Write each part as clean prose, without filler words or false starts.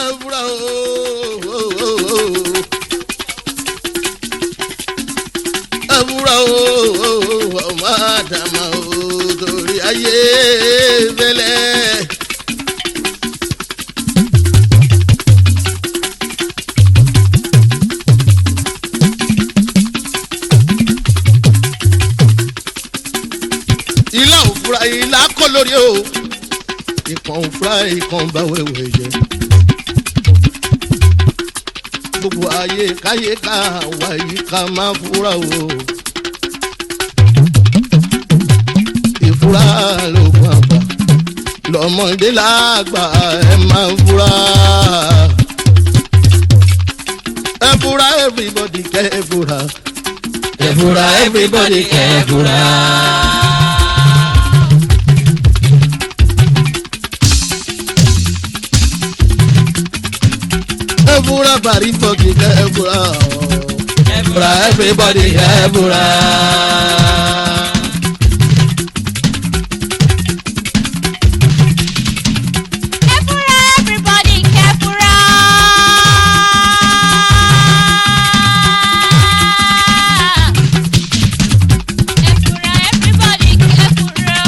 Efura Efura ọmọ àdàmà torí ayé bẹ́lẹ̀. Ìlà òfura ìlà kọ́ lórí o ìkàn òfura ìkàn bá wẹ̀wẹ̀ jẹ. Gbogbo ayé káyé ká wá yìí ká máa fura o. Ìfura lóògùn àgbà lọ́mọdé lágbà ẹ máa fura. Ẹ fura everybody kẹ́ ẹ fura. Ẹ fura everybody kẹ́ ẹ fura. Efura bari fogi ke efura. Efura everybody ke efura. Efura everybody ke efura. Efura everybody ke efura.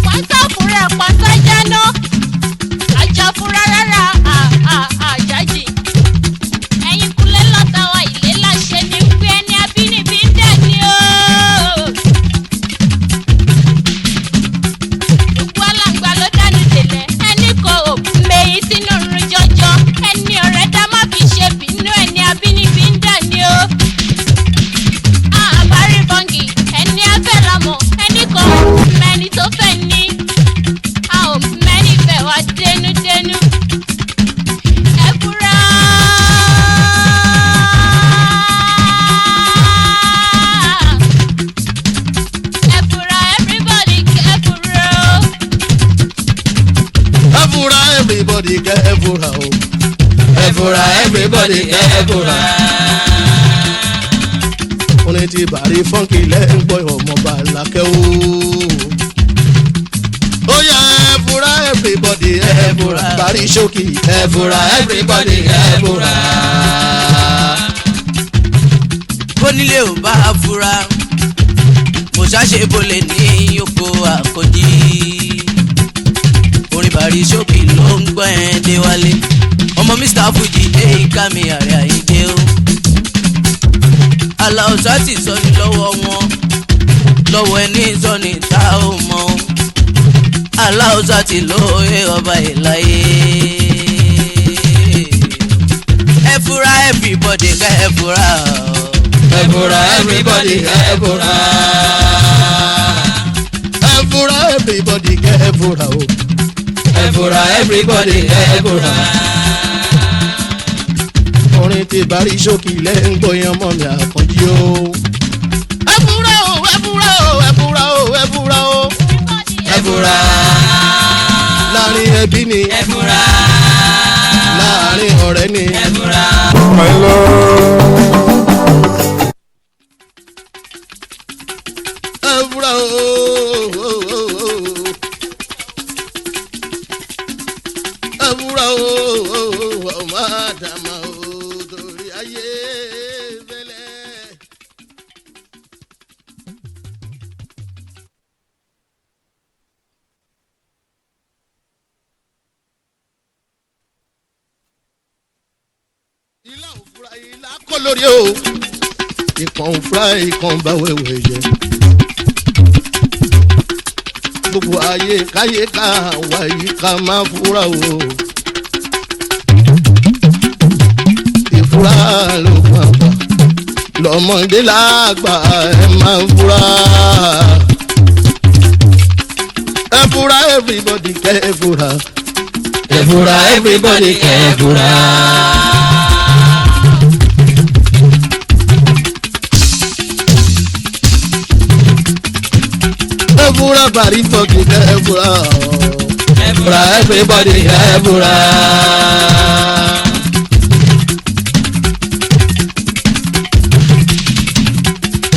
Panta fura panta jano. Ajá fúnra rárá àjájì ẹ̀yin kúlẹ̀ lọ́ta wa ilé láṣẹ ní pé ẹni abínibí ń dẹ̀ ní o. Gbogbo alàgbà ló dání tẹ́lẹ̀ ẹni kò mẹ́yìn sínú rún jọjọ ẹni ọ̀rẹ́ dá má fi ṣe bínú ẹni abínibí ń dẹ̀ ní o. Àbárí bọ́ǹgì ẹni afẹ́ lamọ̀ ẹni kò mẹ́ni tó fẹ́ ní. A ò mẹ́ni fẹ́ wá dénúdénú. Efura. Efura everybody kẹ́fura. Efura everybody ke efura o. Efura everybody ke efura. Orin ti bàrí fọ́nkì lẹ́yìn gbọ́ ọmọ bàlákẹ́ o. Ó yá efura everybody efura. Bàrí ṣókì efura everybody efura. Bónílé ò bá fura mo ṣàṣe bolè ní oko Àfojì. Orin bàrí ṣókì ló ń gbọ́ ẹ̀ dé wálé. Ọmọ Mr. Afojudi èyí ká mi àrẹ àyíké o. Aláọ̀sá ti sọ ní lọ́wọ́ wọn lọ́wọ́ ẹni sọ ní ta ò mọ̀ o. Aláọ̀sá ti lóye ọba ìláyé. Efura everybody ká efura. Efura everybody ke efura. Efura everybody ke efura o. Efura everybody ke efura. Orin ti bàrí ṣókì lẹ́yìn gbọ́ ọmọ mi Àfojì o. Efura o efura o efura o efura o. Efura. Láàrin ẹbí ni. Efura. Láàrin ọ̀rẹ́ ni. Efura. My love. Efura o. Efura o ọmọ àdàmà torí ayé bẹ́lẹ̀. Ìlà òfura ìlà kọ́ lórí o ìkàn òfura ìkàn bá wẹ̀wẹ̀ jẹ. Gbogbo ayé káyé ká wá yìí ká máa fura o. Ìfura lóògùn àgbà lọ́mọdé lágbà ẹ máa fura. Efura everybody kẹ́ efura. Efura everybody kẹ́ efura. Efura bari fogi ke efura. Efura everybody ke efura.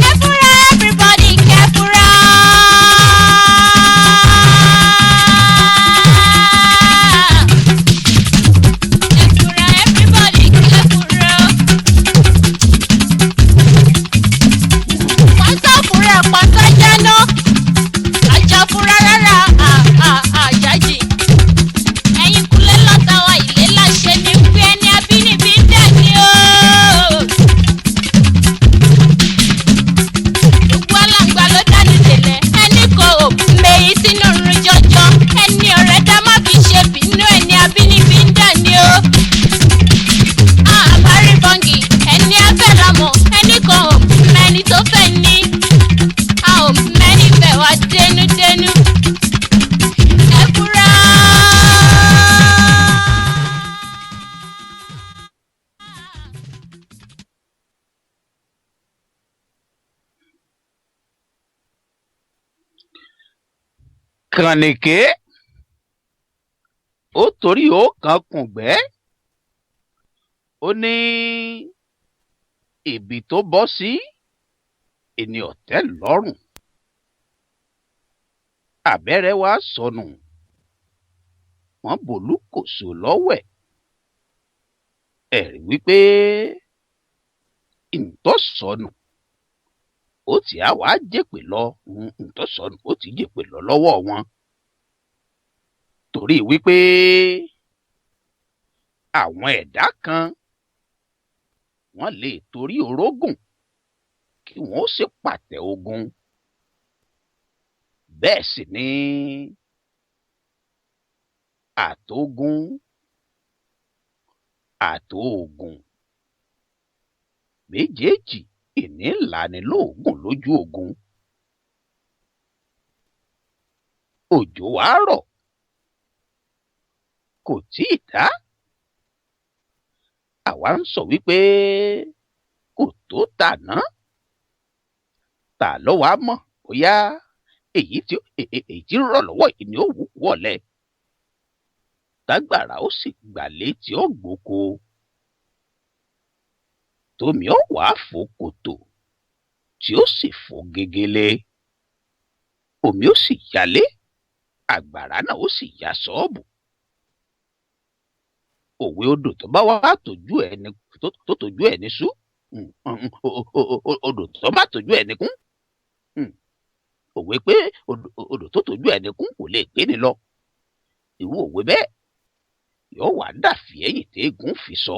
Efura everybody kẹ́fura. kànìké ó torí ó kan kùngbẹ́ ó ní ibi tó bọ́ sí ẹni ọ̀tẹ̀ lọ́rùn abẹ́rẹ́ wa sọnù wọ́n bòlúkòso lọ́wẹ̀ ẹ̀rí wípé ìtọ́sọnù ó ti á wàá jèpè lọ ìtọ́sọnù ó ti jèpè lọ lọ́wọ́ wọn torí wípé àwọn ẹ̀dá kan wọ́n lè torí orógùn kí wọ́n ó sì pàtẹ ogun bẹ́ẹ̀ sì ni àtógún àtóògùn méjèèjì ìní ńlá ni lóògùn lójú ogun òjò wá rọ̀ kò tíì dá àwa ń sọ wípé kò tó tàná tà lọ́wọ́ á mọ̀ bóyá èyí tí ń rọ̀ lọ́wọ́ yìí ni ó wù wọ̀lẹ̀ tágbàrá ó sì gbàlé tí ó gboko tómi ó wàá fò kòtò tí ó sì fò gegele omi ó sì yalé àgbàrá náà ó sì ya ṣọ́ọ̀bù òwe odò tó bá wá tójú ẹni tó tójú ẹni sú odò tó bá tójú ẹni kún òwe pé odò tó tójú ẹni kún kò lè gbé ni lọ irú òwe bẹ́ẹ̀ yóò wá dàfí ẹ̀yìn téégún fi sọ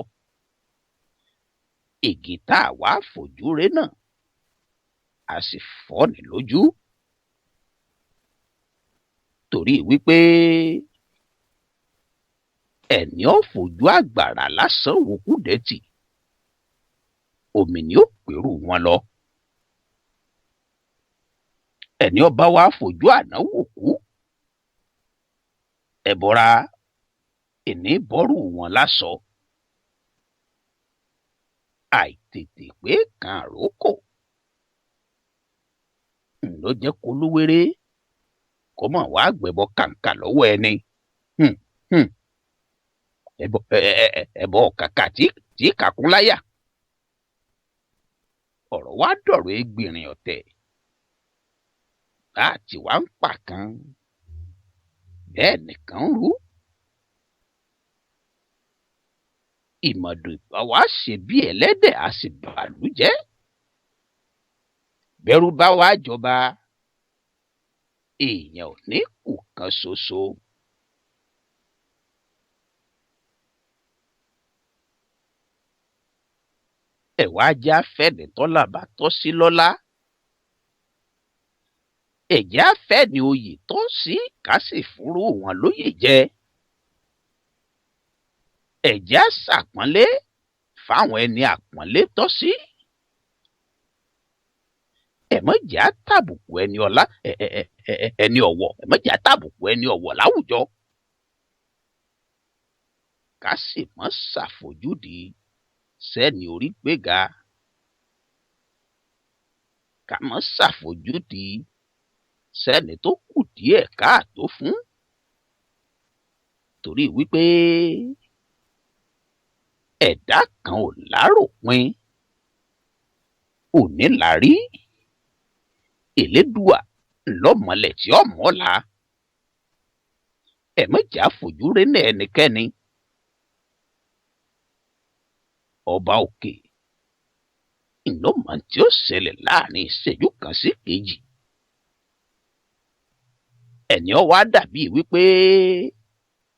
igi tá a wá fojú ré náà a sì fọ́ ni lójú torí wípé ẹni ó fojú àgbàrá lásán wò Kúdẹ̀tì omi ni ó pèrú wọn lọ ẹni ó bá wá fojú àná wò kú ẹbọra ìní bọ́rù wọn lásọ àìtètè pé kan àrókò ló jẹ́ kó lówéré kó mọ̀ wá gbẹ̀bọ kàǹkà lọ́wọ́ ẹni ẹbọ kàkà tí kàkún láyà ọ̀rọ̀ wá dọ̀rọ̀ ẹgbìnrin ọ̀tẹ̀ láti wá ń pa kan bẹ́ẹ̀ nìkan rú ìmọ̀dò ìbá wa ṣe bí ẹlẹ́dẹ̀ a sì bàlú jẹ́ bẹ́rù bá wá jọba èèyàn ò ní kù kan ṣoṣo. ẹ̀wá ajá fẹ́ni tọ́lá bá tọ́ sí lọ́lá ẹ̀jẹ̀ afẹ́ni oyè tọ́ sí ká sì fúrú wọn lóyè jẹ ẹ̀jẹ̀ àṣàpọ́nlé fáwọn ẹni àpọ́nlé tọ́ sí ẹ̀mọ́jẹ̀ àtàbùkù ẹni ọlá ẹni ọ̀wọ̀ ẹ̀mọ́jẹ̀ àtàbùkù ẹni ọ̀wọ̀ láwùjọ ká sì mọ́ ṣàfojúdi sẹ́ni orí gbéga ká mọ́ ṣàfojúdi sẹ́ni tó kù díẹ̀ káàtó fún torí wípé ẹ̀dá kan ò láròpin òní lárí Elédùà lọ́mọlẹ̀ tí ọmọla ẹ̀mẹ́jà fojú rí ní ẹnikẹ́ni ọba òkè ìlọ́mọ tí ó ṣẹlẹ̀ láàrin ìṣẹ́jú kan sí kejì ẹni ó wá dàbí wípé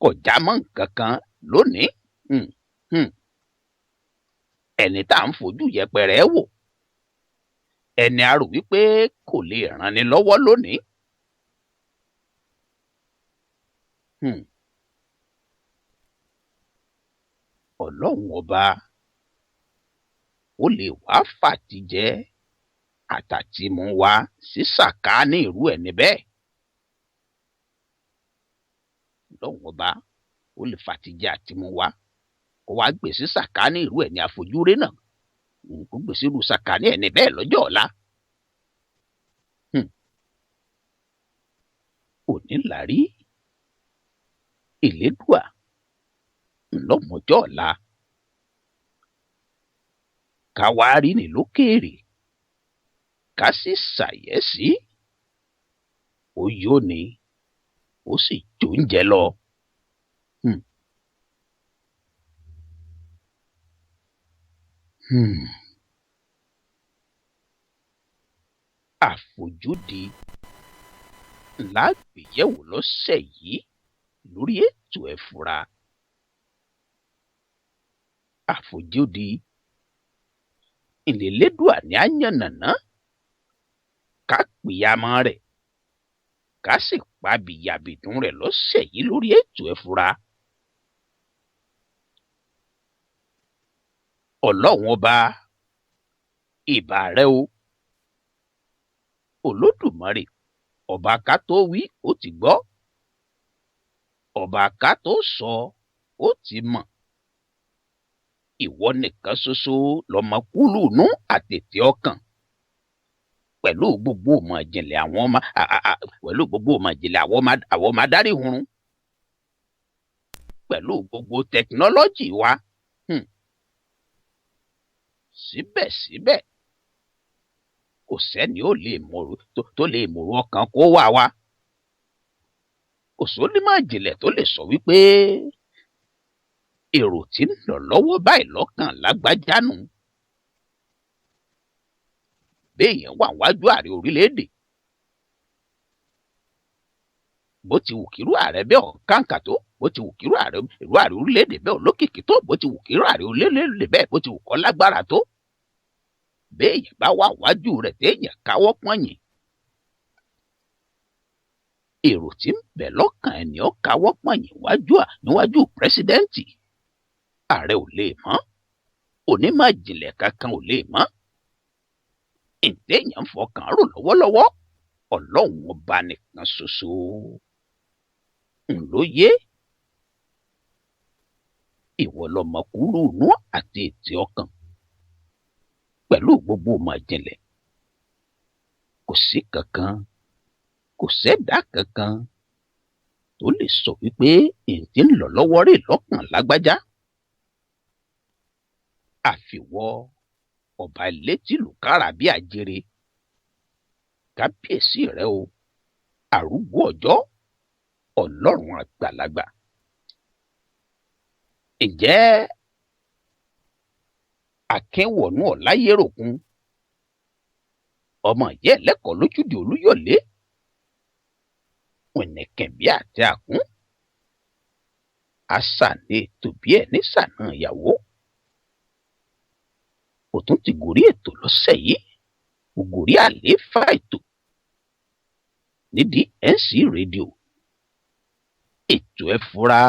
kò já mọ́ nǹkan kan lónìí ẹni tá à ń fojú yẹpẹrẹ wò ẹni a rò wípé kò lè ràn ni lọ́wọ́ lónìí Ọlọ́run ọba ó lè wá fàtijẹ́ àtàtìmú wa sí sàkáání irú ẹni bẹ́ẹ̀ Ọlọ́run ọba ó lè fàtijẹ́ àtìmú wa kó wá gbé sí sàkáání irú ẹni àfojúrí náà kó gbé sí irú sàkáání ẹni bẹ́ẹ̀ lọ́jọ́ ọ̀la òní làrí Elédùà ńlọ́mọjọ́ ọ̀la ká wá rí ní lókèèrè ká sì ṣàyẹ́sí ó yó ni ó sì jóúnjẹ lọ. Àfojúdi ńlá gbéyẹ̀wò lọ́sẹ̀ yìí lórí ètò ẹ̀fúra. Àfojúdi ìlélédùà ní àyànnàná ká pìyàmọ́ rẹ̀ ká sì pabìyàbìdún rẹ̀ lọ́sẹ̀ yìí lórí ètò ẹ̀fúra. Ọlọ́run ọba ìbà rẹ o, Olódùmarè ọba ká tó wí ó ti gbọ́, ọba ká tó sọ ó ti mọ̀. Ìwọ nìkan ṣoṣo lọmọ kúlùnú àtètè ọkàn pẹ̀lú gbogbo ìmọ̀ ìjìnlẹ̀ àwọn ọmọ adarí hurun pẹ̀lú gbogbo tẹkinọ́lọ́jì wa. Síbẹ̀síbẹ̀ kò sẹ́ni tó lè mọ̀rú ọkàn kó wà wá. Kò sónímọ̀ ìjìnlẹ̀ tó lè sọ wípé èrò tí ń lọ lọ́wọ́ báyìí lọ́kàn lágbájá nù. Béèyàn wà wájú ààrẹ orílẹ̀-èdè, bó ti wù kírú ààrẹ bẹ́ẹ̀ ọ̀kàǹkà tó, bó ti wù kírú ààrẹ orílẹ̀-èdè bẹ́ẹ̀ olókìkí tó, bó ti wù kírú ààrẹ orílẹ̀-èdè bẹ́ẹ̀ bó ti wù kó lágbára tó. Béèyàn bá wà wájú rẹ̀ téèyàn káwọ́ pọ̀nyìn, èrò tí ń bẹ lọ́kàn ẹni ó káwọ́ pọ̀nyìn níwájú pírẹsidẹ́ǹtì, ààrẹ ò lè mọ̀, onímọ̀ ìjìnlẹ̀ kankan ò lè mọ̀. Ìtẹ̀yàn ń fọkàn rò lọ́wọ́lọ́wọ́ Ọlọ́run ọba nìkan ṣoṣo ló yé. Ìwọ lọmọ kúlùnú àti ètè ọkàn pẹ̀lú gbogbo ìmọ̀ ìjìnlẹ̀. Kò sí kankan, kò sẹ́dá kankan tó lè sọ wípé èyí tí ń lọ lọ́wọ́ rẹ̀ lọ́kàn lágbájá. Àfiwọ́ ọba elétìlú kára bí àjèrè, kábíyèsí rẹ o, arúgbó ọjọ́, Ọlọ́run àgbàlagbà. Ǹjẹ́ Akínwọ̀nú Ọláyéròkun ọmọ ìyá ẹlẹ́kọ̀ọ́ lójúde Olúyọ̀lé, wẹ̀nẹ̀kẹ̀bí àti àkún, àṣàní ètò bí ẹ̀ ní sànà ìyàwó. Ó tún ti gòrí ètò lọ́sẹ̀ yìí, ó gòrí àlééfà ètò nídìí NC rédíò. Ètò ẹ̀fúra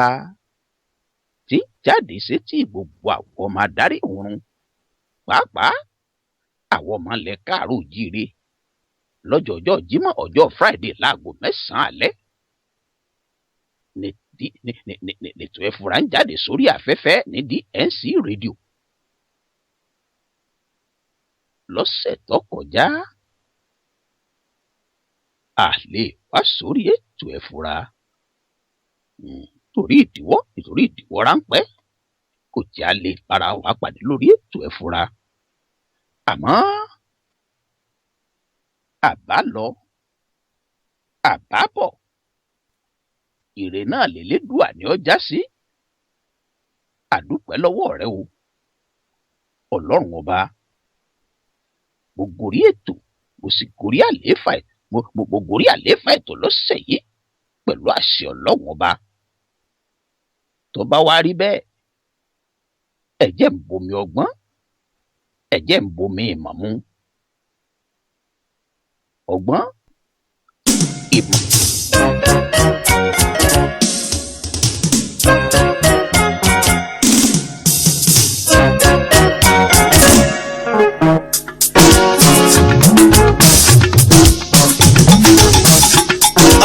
tí jáde sétí gbogbo àwọn ọmọ adarí hurun, pàápàá àwọn ọmọ ilẹ̀ káàárọ̀ oòjíire lọ́jọ́jọ́ Jímọ̀ ọjọ́ Friday láago 9 alẹ́. Ètò ẹ̀fúra ń jáde sórí afẹ́fẹ́ nídìí NC rédíò. Lọ́sẹ̀ tó kọjá a lè wá sórí ètò ẹ̀fúra nítorí ìdíwọ́ ráńpẹ́, kò jẹ́ a lè bára wa pàdé lórí ètò ẹ̀fúra. Àmọ́ àbá lọ àbá bọ̀, ire náà lélẹ́dùà ní ọjà sí. Àdúpẹ́ lọ́wọ́ rẹ o Ọlọ́run ọba. Mo gòrí ètò, mo sì gòrí àlééfà ètò lọ́sẹ̀ yìí pẹ̀lú àṣẹ Ọlọ́run ọba. Tó bá wá rí bẹ́ẹ̀, ẹ̀jẹ̀ ń bomi ọgbọ́n, ẹ̀jẹ̀ ń bomi ìmọ̀ mu. Ọgbọ́n ìmọ̀.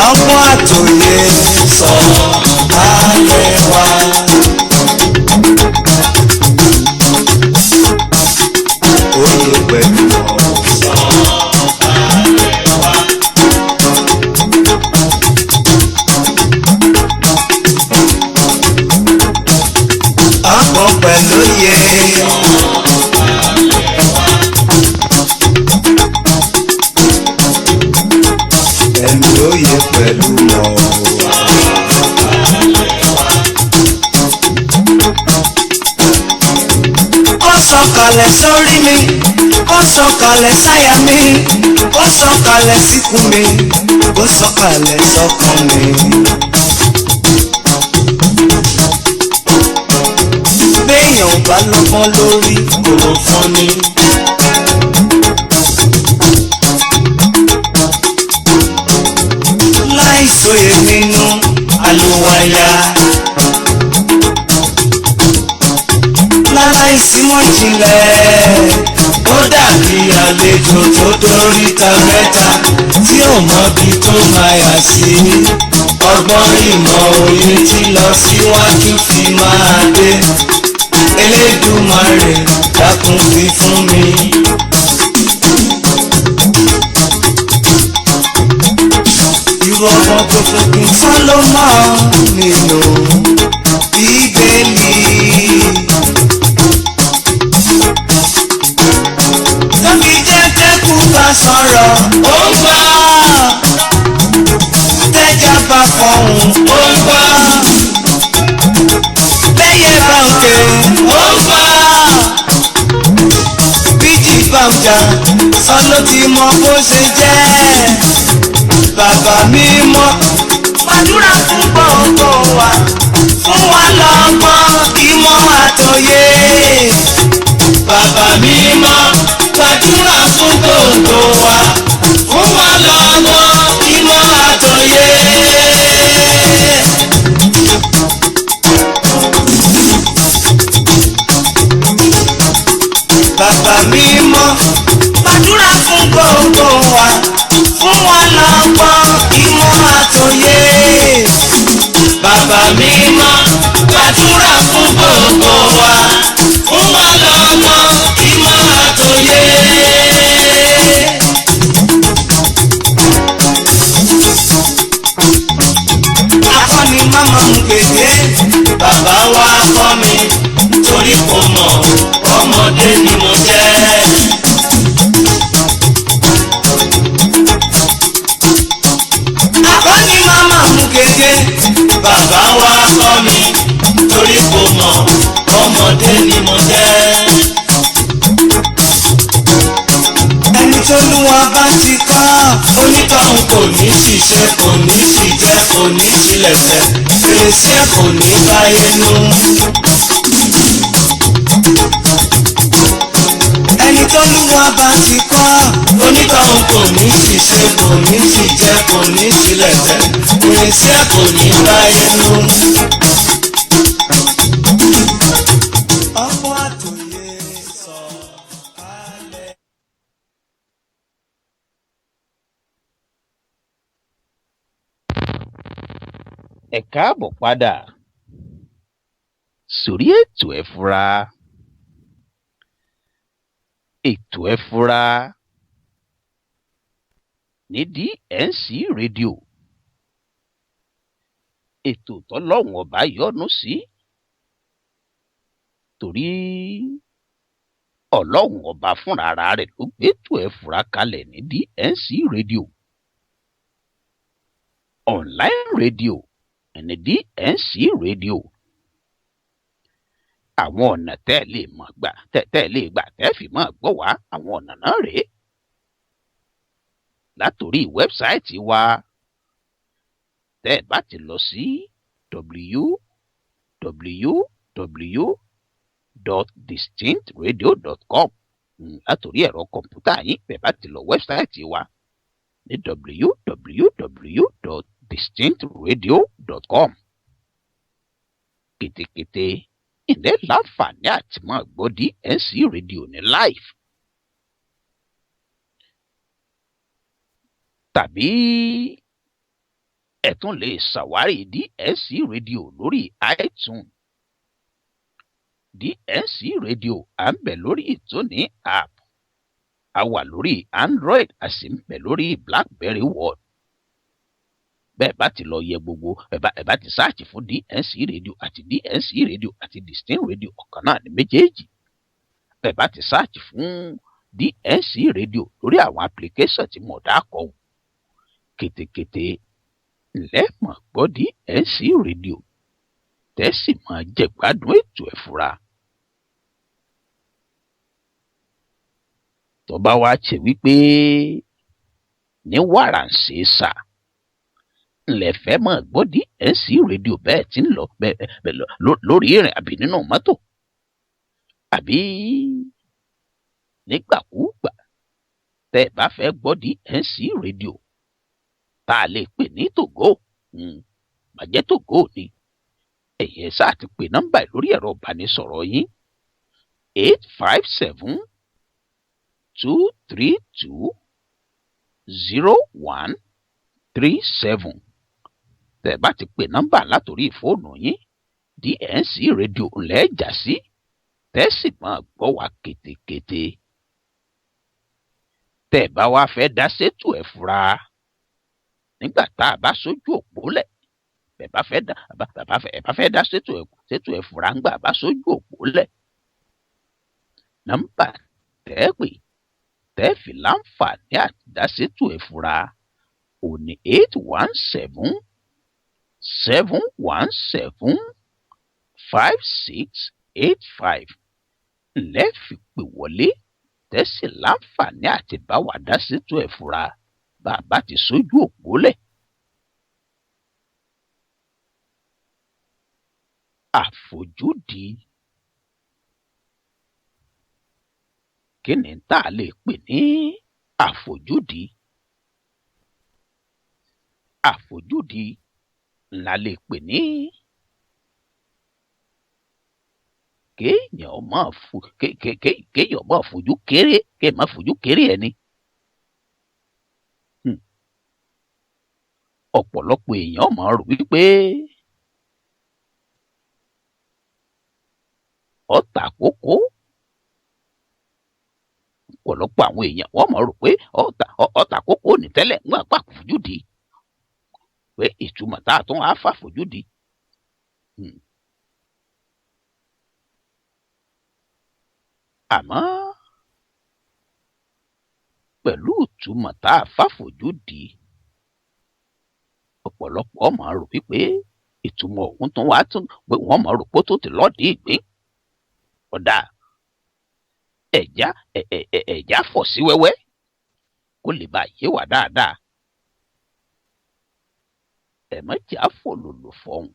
Ọgbọ́n àtòyé sọ ayé wa. Oyè pẹ̀lú ọ̀sán ayé wa. mọ̀ o. Ó sọ̀kalẹ̀ sórí mi, ó sọ̀kalẹ̀ sáyà mi, ó sọ̀kalẹ̀ síkùn mi, ó sọ̀kalẹ̀ sọ́kàn mi. Béèyàn ò bá lọ́gbọ́n lórí kò fọ́n ni. Láìsóye nínú àlùwàyà. Láláìsímọ̀ ìjìnlẹ̀, ó dàbí àlejò tó dóríta mẹ́ta tí ò mọbi tó máa yà sí. Ọgbọ́n ìmọ̀ òye tí lọ síwájú fi máa dé. Elédùmarè dákun fi fún mi. Irú ọgbọ́n tó fòpin tán ló mọ̀ nínú Bíbélì. Tóbi jẹ́ kẹ́kù bá sọ̀rọ̀, ó ń gbọ́. Tẹ́jà bá fọhùn, ó ń gbọ́. Bẹ́yẹ bá òkè, ó ń gbọ́. Bíjì bá ọjà, sọ́nà tí mọ bó ṣe jẹ́. Bàbá mi mọ́, gbàdúrà fún gbogbo wa, fún wa lọ́gbọ́n ìmọ̀ àtòyé. Bàbá mi mọ́, gbàdúrà fún gbogbo wa, fún wa lọ́gbọ́n ìmọ̀ àtòyé. Bàbá mi mọ́, gbàdúrà fún gbogbo wa, fún wa lọ́gbọ́n ìmọ̀ àtòyé. Bàbá mi mọ́, gbàdúrà fún gbogbo wa, fún wa lọ́gbọ́n ìmọ̀ àtòyé. Akọ́ni máma ń gbèdé, bàbá wa kọ́ mi, torí kò mọ̀ ọmọdé ni mo jẹ́. Akọ́ni máma ń gbèdé, bàbá wa kọ́ mi, torí kò mọ̀ ọmọdé ni mo jẹ́. Ẹni tó lúwa bá ti kọ́, onítọ̀hún kò ní ṣiṣẹ́, kò ní ṣìjẹ́, kò ní ṣílẹ̀tẹ̀, fèrèsé kò ní báyé nú. Ẹni tó lúwa bá ti kọ́, onítọ̀hún kò ní ṣiṣẹ́, kò ní ṣìjẹ́, kò ní ṣílẹ̀tẹ̀, fèrèsé kò ní báyé nú. Ọ̀pọ̀ àtòyé sọ kalẹ̀. Ẹ káàbọ̀ padà sórí ètò ẹ fura. Ètò ẹ fura ní DNC rédíò. Ètò tọ́lọ́hun ọba yọ́nú sí, torí Ọlọ́hun ọba fúnra rẹ̀ ló gbé ètò ẹ fura kalẹ̀ ní DNC rédíò. Online rédíò ní DNC rédíò. Àwọn ọ̀nà tẹ́ lè gbà tẹ́ fi máa gbọ́ wá, àwọn ọ̀nà náà rèé. Látòrí wẹ́bsáìtì wa, tẹ́ ẹ bá ti lọ sí www.distinctradio.com, látòrí ẹ̀rọ kọ̀ǹpútà yín, tẹ́ ẹ bá ti lọ wẹ́bsáìtì wa ní www.distinctradio.com. Kétékété ilẹ̀ láǹfààní àti máa gbọ́ DNC rédíò ní live. Tàbí ẹ tún lè ṣàwárí DNC rédíò lórí iTunes. DNC rédíò à ń bẹ lórí ìtúní app. A wà lórí Android, a sì ń bẹ lórí BlackBerry World. Bẹ́ẹ̀ bá ti lọ yẹ gbogbo, ẹ bá ti sáàchì fún DNC rédíò àti DNC rédíò àti Distinct rédíò, ọ̀kan náà ní méjèèjì. Bẹ́ẹ̀ bá ti sáàchì fún DNC rédíò lórí àwọn application tí mo dá kọ, kétékété ǹlẹ́ mọ̀ gbọ́ DNC rédíò tẹ́sí máa jẹ̀gbádùn ètò ẹ̀fúra. tó bá wá ṣe wípé ní wàràǹṣe sà ńlẹ̀ fẹ́ mọ̀ gbọ́ DNC rédíò bẹ́ẹ̀ tí ń lọ bẹ́ẹ̀ lórí ìrìn àbí nínú mọ́tò àbí nígbàkúùgbà tẹ́ ẹ bá fẹ́ gbọ́ DNC rédíò tá a lè pè ní tògó bàjẹ́ tògó ni ẹ̀yẹ sáà ti pè nọ́mbà lórí ẹ̀rọ ìbánisọ̀rọ̀ yín 857-232-0137 tẹ́ ẹ bá ti pè nọ́mbà látòrí fóònù yín DNC rédíò ńlẹ́ jà sí tẹ́sí máa gbọ́ wá kétékété. tẹ́ ẹ bá wá fẹ́ dá sétò ẹ̀fúra nígbà tá a bá sójú òpó lẹ̀ ẹ bá fẹ́ dá sétò ẹ̀fúra ńgbà bá sójú òpó lẹ̀ nọ́mbà tẹ́ ẹ pè tẹ́ ẹ fi láǹfààní àti dá sétò ẹ̀fúra òní 817-717-5685 ńlẹ́ fi pè wọlé tẹ́sí láǹfààní àti bá wà dá sétò ẹ̀fúra bàbá ti sójú òpó lẹ̀. Àfojúdi kí ni tá a lè pè ní àfojúdi? Àfojúdi la lè pè ní kéèyàn máa fojú kéré kéèyàn máa fojú kéré ẹni. ọ̀pọ̀lọpọ̀ èèyàn máa rò wípé ọ̀tà kókó ọ̀pọ̀lọpọ̀ àwọn èèyàn wọ́n máa rò pé ọ̀tà kókó ní tẹ́lẹ̀ ń gbà fojúdi pé ìtumọ̀ tá a tún á fà fojúdi. àmọ́ pẹ̀lú ìtumọ̀ tá a fà fojúdi ọ̀pọ̀lọpọ̀ máa rò wípé ìtumọ̀ òun tún wá tún pé wọ́n máa rò pé tó ti lọ́ọ̀dì ìgbín ọ̀dà ẹ̀já fọ̀ sí wẹ́wẹ́ kó lè bá yé wa dáadáa. ẹ̀mọ́jà fòlòlò fọ̀hún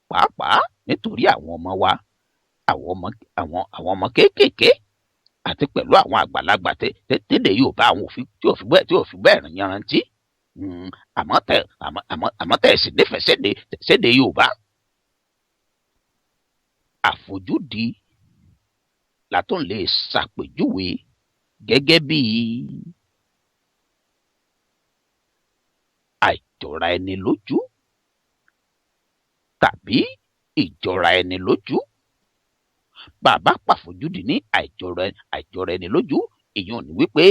pàápàá nítorí àwọn ọmọ wa àwọn ọmọ kéékèèké àti pẹ̀lú àwọn àgbàlagbà tẹ́lẹ̀ Yorùbá àwọn òfin tí ò fi bẹ́ẹ̀ yanrantí àmọ́ tẹ̀ sí nífẹ̀ẹ́ sédè Yorùbá. Àfojúdi látún lè ṣàpèjúwe gẹ́gẹ́ bí àìjọra ẹni lójú tàbí ìjọra ẹni lójú. Bàbá pàfojúdi ní àìjọra ẹni lójú èèyàn ní wípé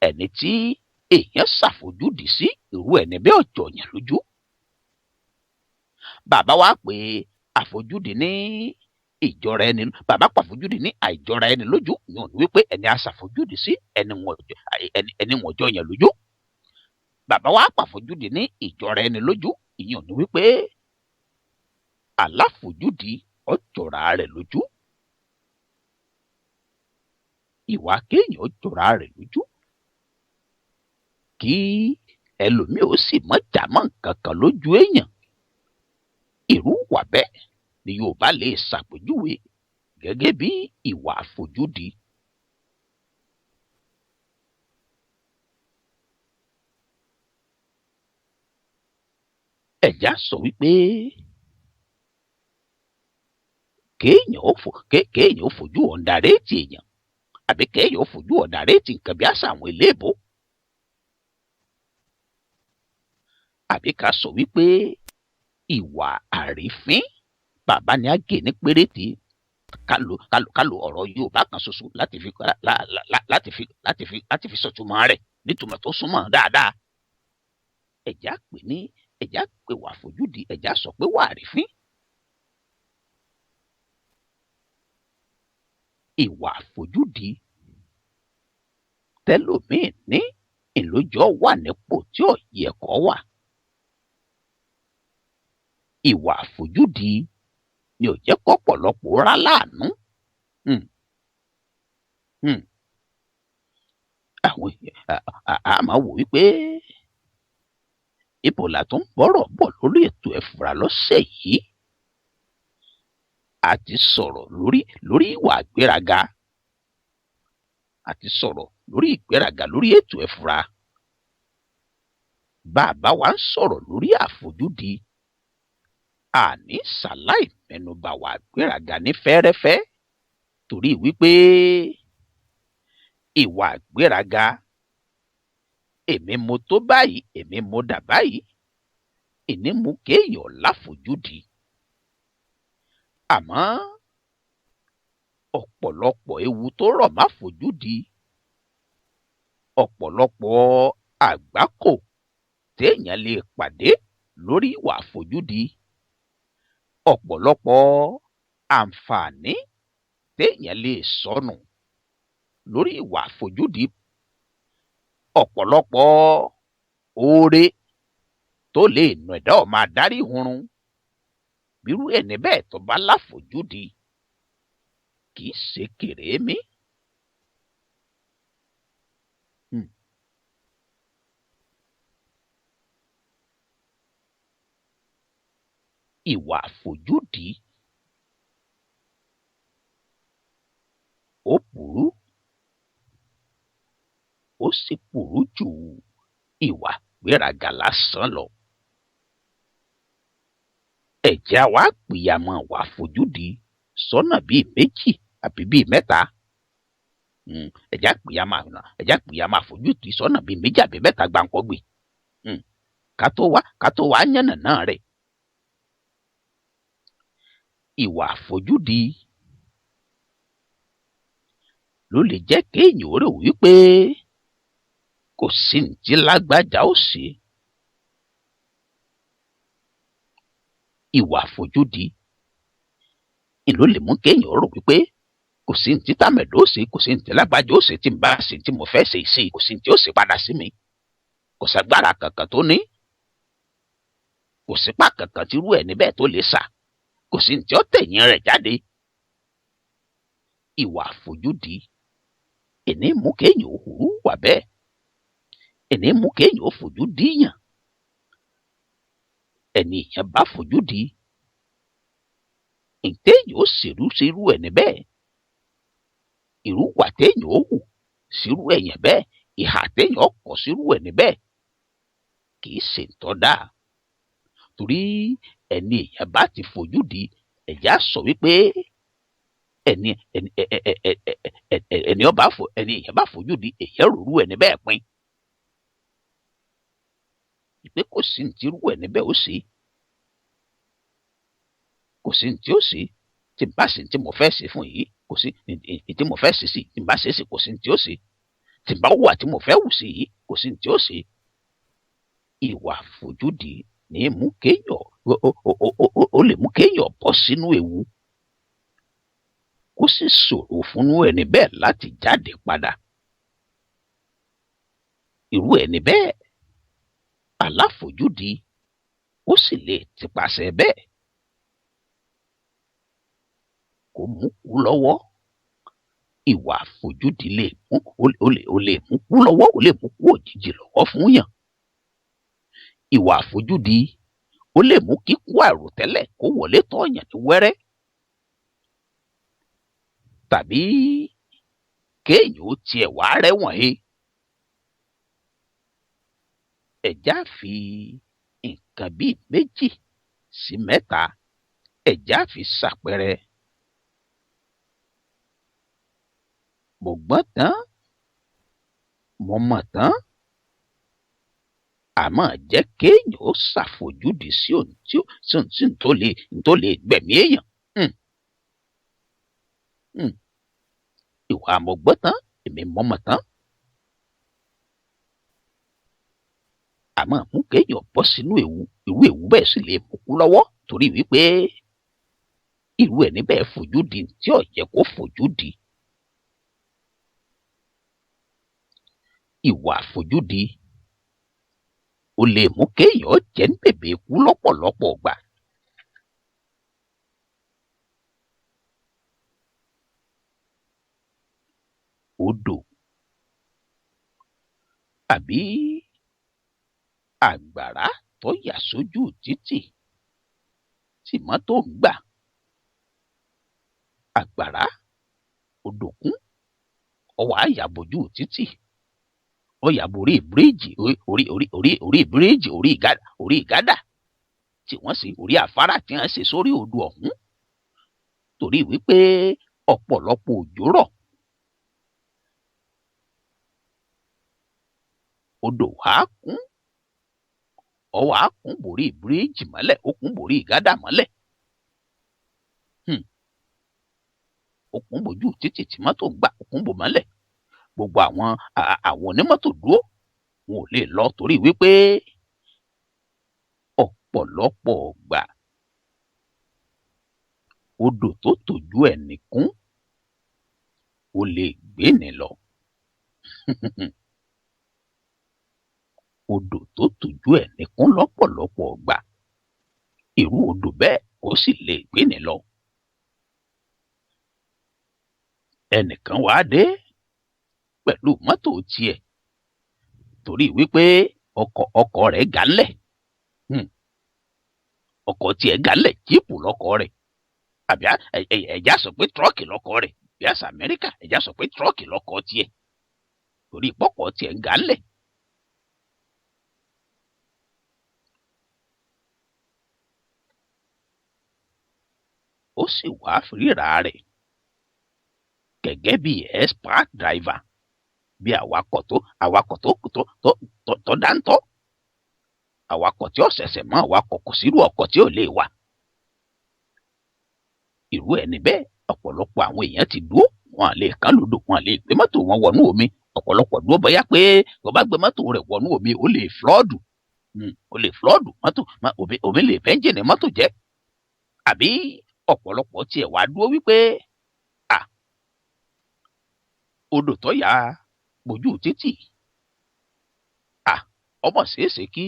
ẹni tí èèyàn ṣàfojúdi sí irú ẹni bẹ́ẹ̀ ọ̀jọ̀ yẹn lójú. Bàbá wa pé àfojúdi ní ìjọra ẹni bàbá pàfojúdi ní àìjọra ẹni lójú èèyàn ní wípé ẹni aṣàfojúdi sí ẹni wọn jọ yẹn lójú. Bàbá wa pàfojúdi ní ìjọra ẹni lójú èèyàn ní wípé aláfojúdi ọjọra rẹ̀ lójú. Ìwà kéèyàn jọra rẹ̀ lójú kí ẹlòmíì ó sì mọ jàmọ́ nǹkan kan lójú èèyàn. Irú wà bẹ́ẹ̀ ni Yorùbá lè ṣàpèjúwe gẹ́gẹ́ bí ìwà àfojúdi. Ẹ̀já sọ wípé kéèyàn ó fojú ọ̀ndàrẹ́tì èèyàn àbí kéèyàn ó fojú ọ̀ndàrẹ́tì nǹkan bí àṣà àwọn eléèbó. Àbí ká sọ wípé ìwà àrífín bàbá ni á gé ní péréte ká lo ọ̀rọ̀ Yorùbá kan ṣoṣo láti fi sọ̀túnmọ́ rẹ̀ nítumọ̀ tó súnmọ́ dáadáa. ẹ̀já pè wà àfojúdi ẹ̀já sọ pé wà àrífín. Ìwà àfojúdi tẹlòmíì ní ìlójọ́ wà nípò tí ò yẹ kó wà. ìwà àfojúdi ni ò jẹ́ kọ́pọ̀lọpọ̀ rá láàánú. Àwọn a máa wò wípé ibo la tún bọ́rọ̀ bọ̀ lórí ètò ẹ̀fúra lọ́sẹ̀ yìí. A ti sọ̀rọ̀ lórí ìwà ìgbéraga. A ti sọ̀rọ̀ lórí ìgbéraga lórí ètò ẹ̀fúra. Bàbá wa ń sọ̀rọ̀ lórí àfojúdi. Àní ṣàláì mẹ́nubà wà ìgbéraga ní fẹ́rẹ́fẹ́ torí wípé ìwà ìgbéraga, èmi mo tó báyìí, èmi mo dà báyìí, ìní mú kéèyàn láfojúdi. Àmọ́ ọ̀pọ̀lọpọ̀ ewu tó rọ̀ má fojúdi, ọ̀pọ̀lọpọ̀ àgbákò téèyàn lè pàdé lórí ìwà àfojúdi, ọ̀pọ̀lọpọ̀ àǹfààní téèyàn lè sọnù lórí ìwà àfojúdi, ọ̀pọ̀lọpọ̀ oore tó lè nù ẹ̀dá ọ̀ máa dárí hurun bírú ẹni bẹ́ẹ̀ tó bá láfojúdi kì í ṣe kèrémí. Ìwà àfojúdi ó burú, ó sì burú ju ìwà ìgbéraga lásán lọ. Ẹ jẹ́ á wá pìyàmọ̀ ìwà àfojúdi sọ́nà bíi méjì àbí bíi mẹ́ta. Ẹ jẹ́ á pìyàmọ̀ àfojúdi sọ́nà bíi méjì àbí mẹ́ta gbáǹkọ́gbè. Ká tó wá yànnàná rẹ̀. Ìwà àfojúdi ló lè jẹ́ kéèyàn rò wípé kò sí ní tí lágbájá ó ṣe. Ìwà àfojúdi ló lè mú kéèyàn rò wípé kò sí ní tí tàmẹ̀dó ṣe, kò sí ní tí lágbájá ó ṣe tí n bá ṣe tí mo fẹ́ ṣe sí, kò sí ní tí ó ṣe padà sí mi. Kò ságbára kankan tó ní, kò sípà kankan tí irú ẹni bẹ́ẹ̀ tó lè sà, kò sí ní tí ó tẹ̀yìn rẹ̀ jáde. Ìwà àfojúdi ìní mú kéèyàn hùwù wà bẹ́ẹ̀, ìní mú kéèyàn fojú díyàn. Ẹni èèyàn bá fojú di, téèyàn ó ṣerú ẹni bẹ́ẹ̀, irú wà téèyàn ó hù sírú ẹ̀yàn bẹ́ẹ̀, ìhà téèyàn ó kọ̀ sírú ẹni bẹ́ẹ̀ kì í ṣe ǹtọ́ dáa. Torí ẹni èèyàn bá ti fojú di, ẹ̀já sọ wípé ẹni èèyàn bá fojú di, èèyàn rúrú ẹni bẹ́ẹ̀ pin. Ìpé kò sí ní tí irú ẹni bẹ́ẹ̀ ó ṣe, kò sí ní tí ó ṣe tí n bá ṣe tí mo fẹ́ ṣe fún yìí, kò sí ní tí mo fẹ́ ṣe sí, tí n bá ṣe sí kò sí ní tí ó ṣe, tí n bá hùwà tí mo fẹ́ hù sí yìí kò sí ní tí ó ṣe. Ìwà àfojúdi ní mú kéèyàn ó lè mú kéèyàn bọ́ sínú ewu, kó sì ṣòro fún ẹni bẹ́ẹ̀ láti jáde padà. Irú ẹni bẹ́ẹ̀ aláfojúdi ó sì lè tipasẹ̀ bẹ́ẹ̀ kó mú kú lọ́wọ́. Ìwà àfojúdi lè mú kú lọ́wọ́, ó lè mú kú òjijì lọ́wọ́ fún yàn. Ìwà àfojúdi ó lè mú kíkú àìròtẹ́lẹ̀ kó wọlé tọ̀yàn ní wẹ́rẹ́, tàbí kéèyàn ó tiẹ̀ wá rẹ́wọ̀n he. Ẹ̀já fi nǹkan bíi méjì sí mẹ́ta, ẹ̀já fi ṣàpẹẹrẹ. Mo gbọ́n tán, mo mọ̀ tán, àmọ́ jẹ́ kéèyàn ó ṣàfojúdi sí ohun tó lè gbẹ̀mí èèyàn. Ìwà mo gbọ́n tán, èmi mo mọ̀ tán. Àmọ́ mú kéèyàn bọ́ sínú ewu bẹ́ẹ̀ sì lè mú kú lọ́wọ́, torí wípé irú ẹni bẹ́ẹ̀ fojú di tí ò yẹ kó fojú di. Ìwà àfojúdi ó lè mú kéèyàn jẹ́ ń bèbè ikú lọ́pọ̀lọpọ̀ gbà. àbí àgbàrá tó yà sójú títì tí mọ́tò ń gbà. Àgbàrá odò kún ó wá yà bójú títì, ó yà borí bíríìjì orí bíríìjì orí ìgádà tí wọ́n sì orí afárá tí wọ́n ṣe sórí odò ọ̀hún torí wípé ọ̀pọ̀lọpọ̀ òjò rọ̀. Odò wá kún ó wá kún borí bíríìjì mọ́lẹ̀, ó kún borí ìgádà mọ́lẹ̀. Ó kún bójú títì tí mọ́tò ń gbà, ó kún bò mọ́lẹ̀. Gbogbo àwọn onímọ́tò dúró wọn ò lè lọ torí wípé ọ̀pọ̀lọpọ̀ ọgbà odò tó tójú ẹni kún ó lè gbéni lọ. Odò tó tójú ẹni kún lọ́pọ̀lọpọ̀ ọgbà, irú odò bẹ́ẹ̀ ó sì lè gbéni lọ. Ẹnìkan wá dé pẹ̀lú mọ́tò tiẹ̀ torí wípé ọkọ̀ rẹ̀ gánlẹ̀. Ọkọ̀ tiẹ̀ gánlẹ̀, jíìpù lọkọ̀ rẹ̀, àbí ẹ̀já sọ pé tírọ́ọ̀kì lọkọ̀ rẹ̀, bí àṣà Amẹ́ríkà ẹ̀já sọ pé tírọ́ọ̀kì lọkọ̀ tiẹ̀ torí pọ́kọ̀ tiẹ̀ ń gánlẹ̀. Ó sì wá ríra rẹ̀ gẹ́gẹ́ bí expert driver, bí awakọ̀ tó dáńtọ́, awakọ̀ tí ó ṣẹ̀ṣẹ̀ mọ́ awakọ̀ kò sírú ọkọ̀ tí ò lè wà. Irú ẹni bẹ́ẹ̀ ọ̀pọ̀lọpọ̀ àwọn èèyàn ti dúró, wọn lè kán lódò, wọn lè gbé mọ́tò wọn wọnú omi. Ọ̀pọ̀lọpọ̀ dúró bóyá pé tó bá gbé mọ́tò rẹ̀ wọnú omi ó lè flọ́ọ̀dù, mọ́tò omi lè fẹ́ ẹ́ńjìnì mọ́tò jẹ́. Àbí ọ̀pọ̀lọpọ̀ tiẹ̀ wá dúró wípé odò tó yà bójú títì ọmọ ṣeéṣe kí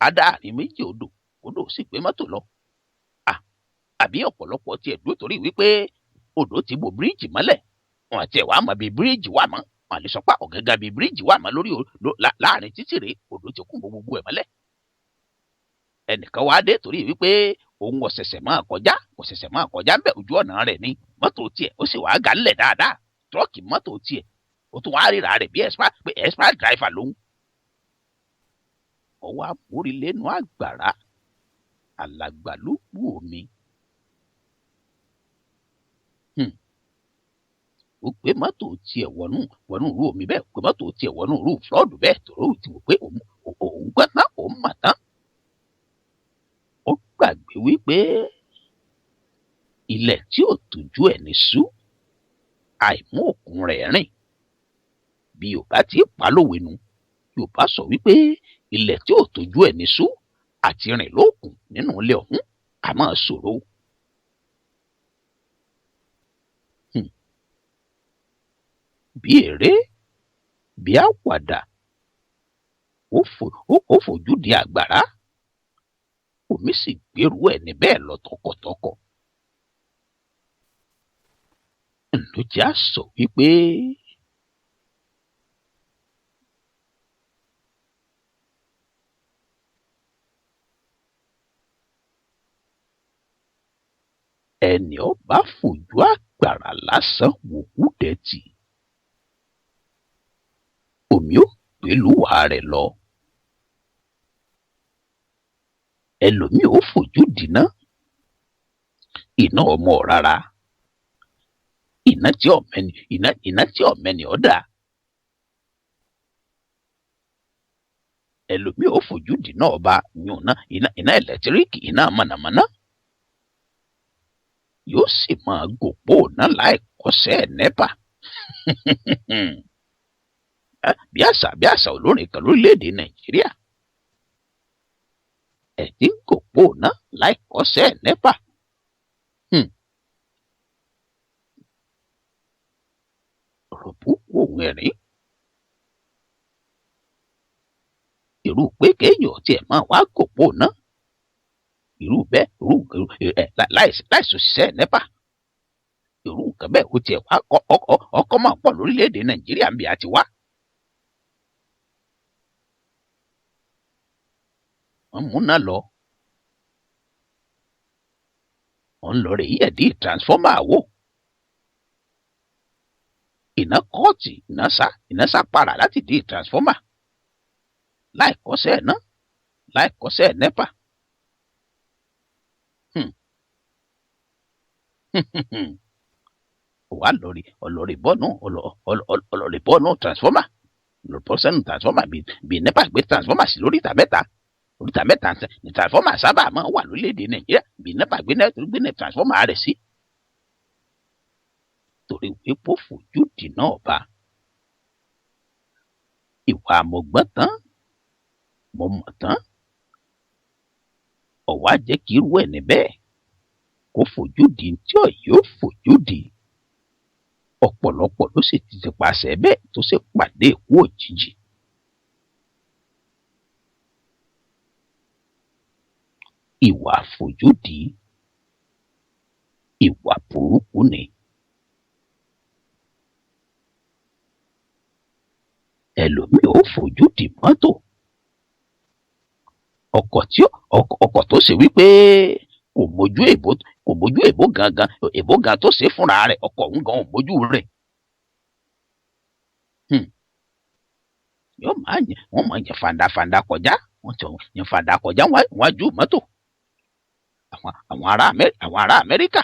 adáàrin méjì odò sì gbé mọ́tò lọ. Àbí ọ̀pọ̀lọpọ̀ tiẹ̀ dúró torí wípé odò ti bo bíríìjì mọ́lẹ̀, wọn àti ẹ̀wà mọ̀ bí bíríìjì wà mọ́, wọn lè sọ pé ọ̀gángan bí bíríìjì wà mọ́ lórí láàrin títì rèé, odò ti kún gbogbo ẹ̀ mọ́lẹ̀. Ẹnìkan wá dé torí wípé òun ọ̀sẹ̀sẹ̀ máa kọjá ń bẹ̀, ojú ọ̀nà rẹ̀ ni mọ́tò tiẹ̀ ó sì wá gánlẹ̀ dáadáa, tírọ́ọ̀kì mọ́tò tiẹ̀ ó tún wá ríra rẹ̀ bí expert driver lòun. Ó wá mórí lẹ́nu àgbàrá alàgbàlúgbú omi. Ó gbé mọ́tò tiẹ̀ wọnú irú omi bẹ́ẹ̀, gbé mọ́tò tiẹ̀ wọnú irú flọ́ọ̀dù bẹ́ẹ̀ torí ó ti wò pé òun gbọ́n tán, òun mà tán. Ó gbàgbé wípé ilẹ̀ tí ò tójú ẹni sú àìmú òkun rẹ̀ rìn. Bí Yorùbá ti pa lówe nu, Yorùbá sọ wípé ilẹ̀ tí ò tójú ẹni sú àti rìn lókun nínú ilé ọ̀hún a máa ṣòro. Bí eré bí àwàdà ó fojú di àgbàrá, omi sì gbèrú ẹni bẹ́ẹ̀ lọ tọkọtọkọ. Ló jẹ́ á sọ wípé ẹni ó bá fojú àgbàrá lásán wò kúdẹ̀tì, omi ó gbélùwà rẹ̀ lọ. Ẹlòmíì ó fojú dìná, iná ọmọ rárá, iná tí ọ̀mẹ́ni ọ̀dà. Ẹlòmíì ó fojú dìná ọba yùnà iná ẹ̀lẹ́tíríkì, iná mọ̀nàmọ́ná. Yóò sì máa gòpó náà láì kọsẹ̀ nẹ́pà. bí àṣà olórin kan lórílẹ̀‐èdè Nàìjíríà, ẹ̀dí ń gòpó náà láì kọsẹ̀ nẹ́pà. Ọ̀rọ̀ búkú òun ẹ̀rín. Irú pé kéèyàn tiẹ̀ máa wá gòpó náà, irú bẹ́ẹ̀ láìsí òṣìṣẹ́ nẹ́pà, irú nǹkan bẹ́ẹ̀ ó tiẹ̀ wá ọkọ̀ máa pọ̀ lórílẹ̀‐èdè Nàìjíríà ń bí a ti wá. wọ́n múná lọ. wọ́n lọ rè yẹ̀dí transformer wò. iná kọ́ọ̀tì iná sá para láti dí transformer láì kọ́sẹ̀ náà láì kọ́sẹ̀ nẹ́pà. wà ọlọ́rí bọ́ọ̀nù transformer lọ́pọ̀sẹ́nu transformer bí nẹ́pà gbé transformer sí lórí ìta mẹ́ta ní transformer sábà máa wà lórílẹ̀‐èdè nàìjíríà bí nẹ́pà gbé transformer rẹ̀ sí. torí wípé Afojudi náà bá ìwà àmọ̀gbọ́n tán mo mọ̀ tán ọ̀wá jẹ́ kí irú ẹ̀ níbẹ̀ kó Afojudi tí ò yóò Afojudi ọ̀pọ̀lọpọ̀ ló sì ti pàṣẹ bẹ́ẹ̀ tó sì pàdé ikú òjijì. ìwà Afojudi ìwà burúkú ni. ẹlòmíì ò Afojudi mọ́tò ọkọ̀ tó ṣe wípé kò mójú èbó gan tó ṣe fúnra rẹ̀ ọkọ̀ ń gan mójú rẹ̀. wọ́n máa yàn fàǹdàfàǹdà kọjá wọ́n ti yàn fàǹdà kọjá wájú mọ́tò àwọn ará Amẹ́ríkà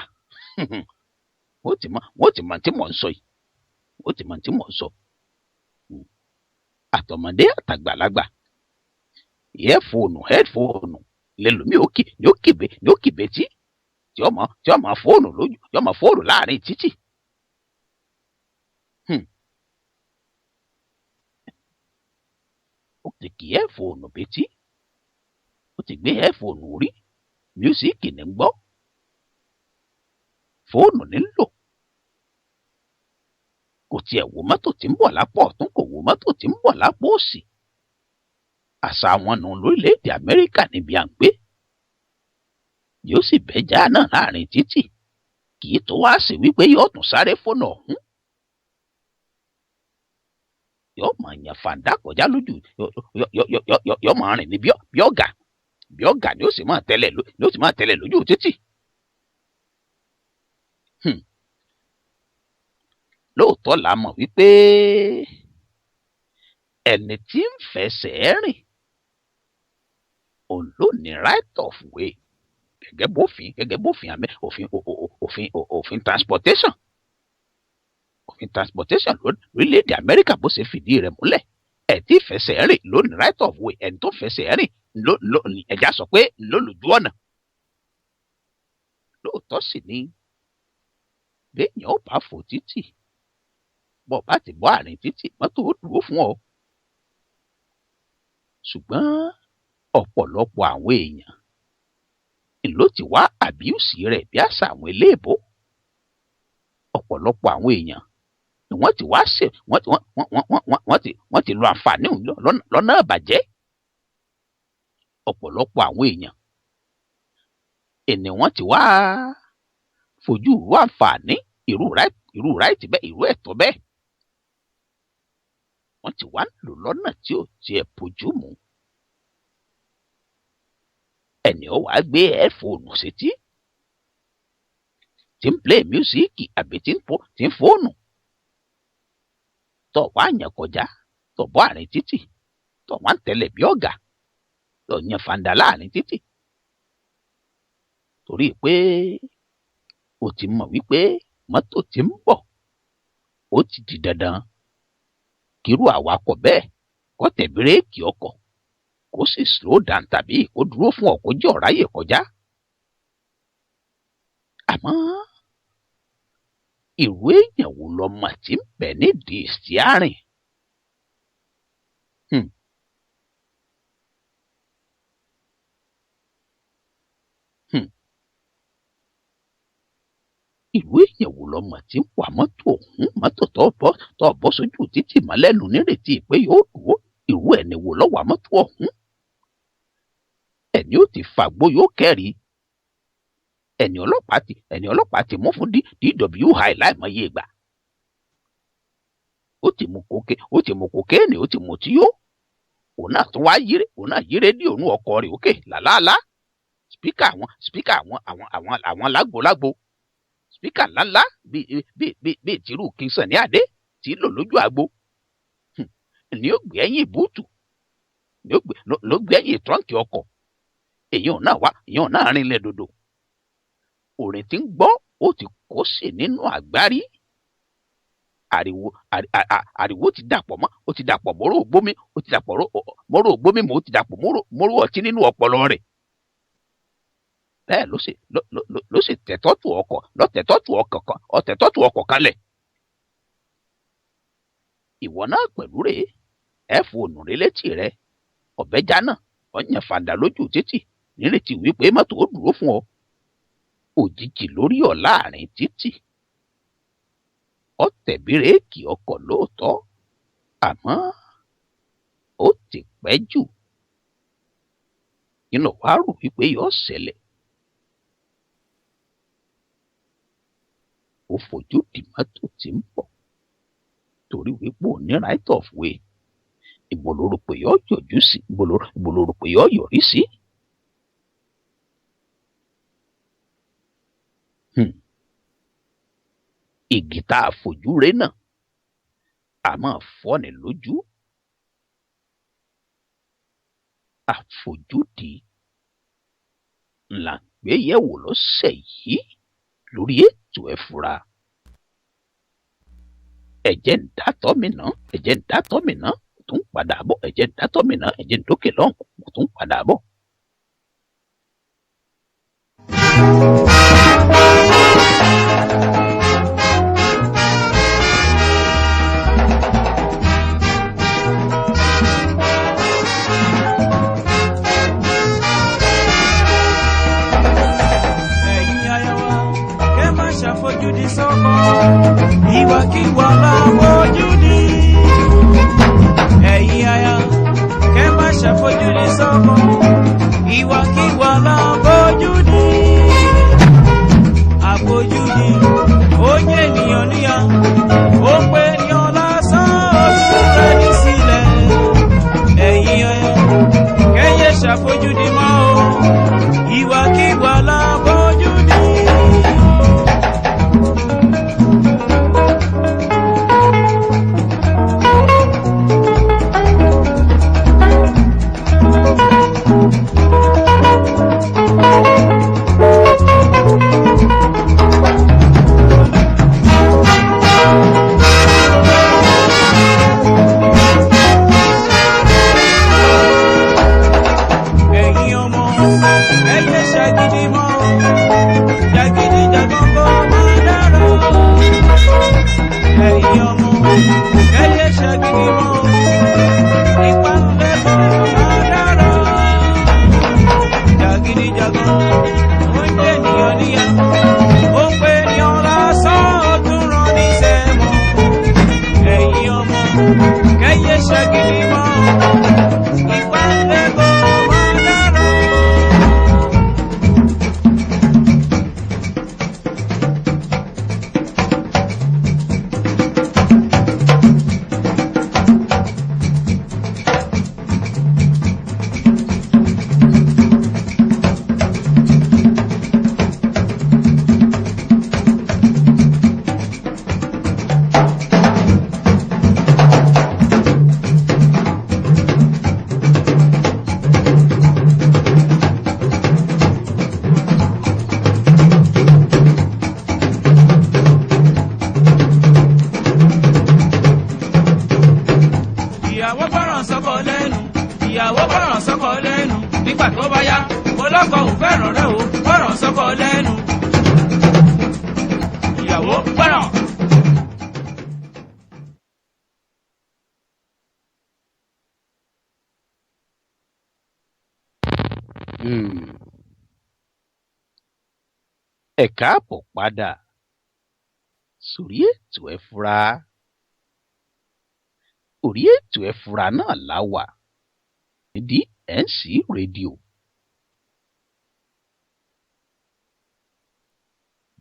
wọ́n ti mọ̀ tí mò ń sọ yìí wọ́n ti mọ̀ tí mò ń sọ. àtọmọdé àtàgbàlagbà headphone lẹ́lòmíì ó kìbè tí ọmọ fóònù lójú ọmọ fóònù láàrin títì. ó ti kì headphone betí ó ti gbé headphone orí mísíkì ní gbọ́ fóònù nílò. kò tiẹ̀ wo mọ́tò tí ń bọ̀ lápò ọ̀tún kò wo mọ́tò tí ń bọ̀ lápò òsì. àṣà wọn nù lórílẹ̀‐èdè Amẹ́ríkà níbi à ń gbé. yóò sì bẹ́jà náà láàrin títì kì í tó wá sí wípé yóò tún sáré fóònù ọ̀hún. yóò máa yàn fàǹdà kọjá lójú yóò máa rìn ní bí ọ̀gá ni ó sì máa tẹ̀lé lójú títì. lóòótọ́ la mọ̀ wípé ẹni tí ń fẹsẹ̀ rìn òun ló ní right of way gẹ́gẹ́ bófin transportation lórílẹ̀‐èdè Amẹ́ríkà bó ṣe fìdí rẹ̀ múlẹ̀ ẹ̀ tí fẹsẹ̀ rìn ló ní right of way ẹni tó fẹsẹ̀ rìn ló ní ẹja sọ pé ló lójú ọ̀nà. lóòótọ́ sì ni béèyàn ò bá fò títì bọ́ bá ti bọ́ àárín títì mọ́tò ó dúró fún ọ. ṣùgbọ́n ọ̀pọ̀lọpọ̀ àwọn èèyàn ló ti wá àbíùsì rẹ̀ bí àṣà àwọn eléèbó. ọ̀pọ̀lọpọ̀ àwọn èèyàn ni wọ́n ti wá ṣe wọ́n ti lo àǹfààní lọ́nà ìbàjẹ́. ọ̀pọ̀lọpọ̀ àwọn èèyàn wọ́n ti wá fojú wá àǹfààní irú ráìtì bẹ́ẹ̀ irú ẹ̀tọ́ bẹ́ẹ̀. wọ́n ti wá lò lọ́nà tí ò tiẹ̀ bójú mu. ó wá gbé ẹ́fóònù sétí tí ń play mísíkì àbí tí ń fóònù. tó wá yàn kọjá tó bọ́ àárín títì tó wá ń tẹ̀lé bí ọ̀gá tó yàn fàǹdà láàrin títì. torí pé o ti mọ̀ wípé mọ́tò tí ń bọ̀ ó ti di dandan kírú awakọ̀ bẹ́ẹ̀ kó tẹ̀ bírèkì ọkọ̀ kó sì slow down tàbí kó dúró fún ọkọ̀ jẹ́ ọ̀ráyè kọjá. àmọ́ irú èèyàn wo lọmọ tí ń bẹ nídìí ìsíárìn? irú èèyàn wo lọmọ tí ń wà mọ́tò tó bọ́ sójú títì mọ́ lẹ́nu nírètí pé yóò dúró? irú ẹni wo lọ́wọ́ mọ́tò ọ̀hún? ẹni ó ti fàgbó yóò kẹ́rì. ẹni ọlọ́pàá ti mú fún DWI láìmọye ìgbà. ó ti mú kokéènì ó ti mú tí yó. òun náà tún wá yí rédíò nú ọkọ̀ rẹ̀ òkè làlálá spíkà àwọn lágbolágbo spíkà ńláńlá bíi tìrú Kingston ní Adé tí lò lójú àgbo ni ó gbé ẹ̀yìn búùtù ló gbé ẹ̀yìn trọ́ǹkì ọkọ̀ èyàn náà rinlẹ̀ dòdò orin tí ń gbọ́ ó ti kó sí nínú àgbárí ariwo ti dàpọ̀ mọ́rò ògbómi ó ti dàpọ̀ mọ́rò ògbómi mọ́ ó ti dàpọ̀ mọ́rò ọtí nínú ọpọlọ rẹ̀ bẹ́ẹ̀ ló sì tẹ̀tọ́tù ọkọ̀ kalẹ̀ ìwọ náà pẹ̀lú rèé ẹ fòònù rẹ létí rẹ ọ̀bẹ́já náà ọ̀yàn fàdà lójú títì nírètí wípé mọ́tò ó dúró fún ọ òjijì lórí ọ̀ láàrin títì ó tẹ̀ bírèkì ọkọ̀ lóòótọ́ àmọ́ ó ti pẹ́ jù nínú wàá rò wípé yóò ṣẹlẹ̀ ó fojú di mọ́tò tí ń bọ̀ torí wípé ò ní right of way ìbò ló rò pé yóò yọjú sí ìbò ló rò pé yóò yọrí sí. Igi tá a fojú ré náà a máa fọ́ni lójú àfojúdi ńlá gbéyẹ̀wò lọ́sẹ̀ yìí lórí ètò ẹ fura ẹ̀jẹ̀ ń dátọ́ mi ná tún padà bọ̀ ẹ̀jẹ̀ ń dátọ́ mi ná ẹ̀jẹ̀ ń dókè lọ́hùn tún padà bọ̀. Afojudi sọ́kọ ìwàkiwà láfojúdi ẹ̀yin aya kẹ́ má ṣàfojúdi sọ́kọ ìwàkiwà láfojúdi àfojúdi ó yẹ ènìyàn níyà ó pé ènìyàn lásán ojú rẹ̀ ní sílẹ̀ ẹ̀yin aya kẹ́ yẹ ṣàfojúdi mọ́ o ìwàkiwà láfojúdi. Ẹ káàbọ̀ padà sórí ètò ẹ fura orí ètò ẹ fura náà la wà ní DNC rédíò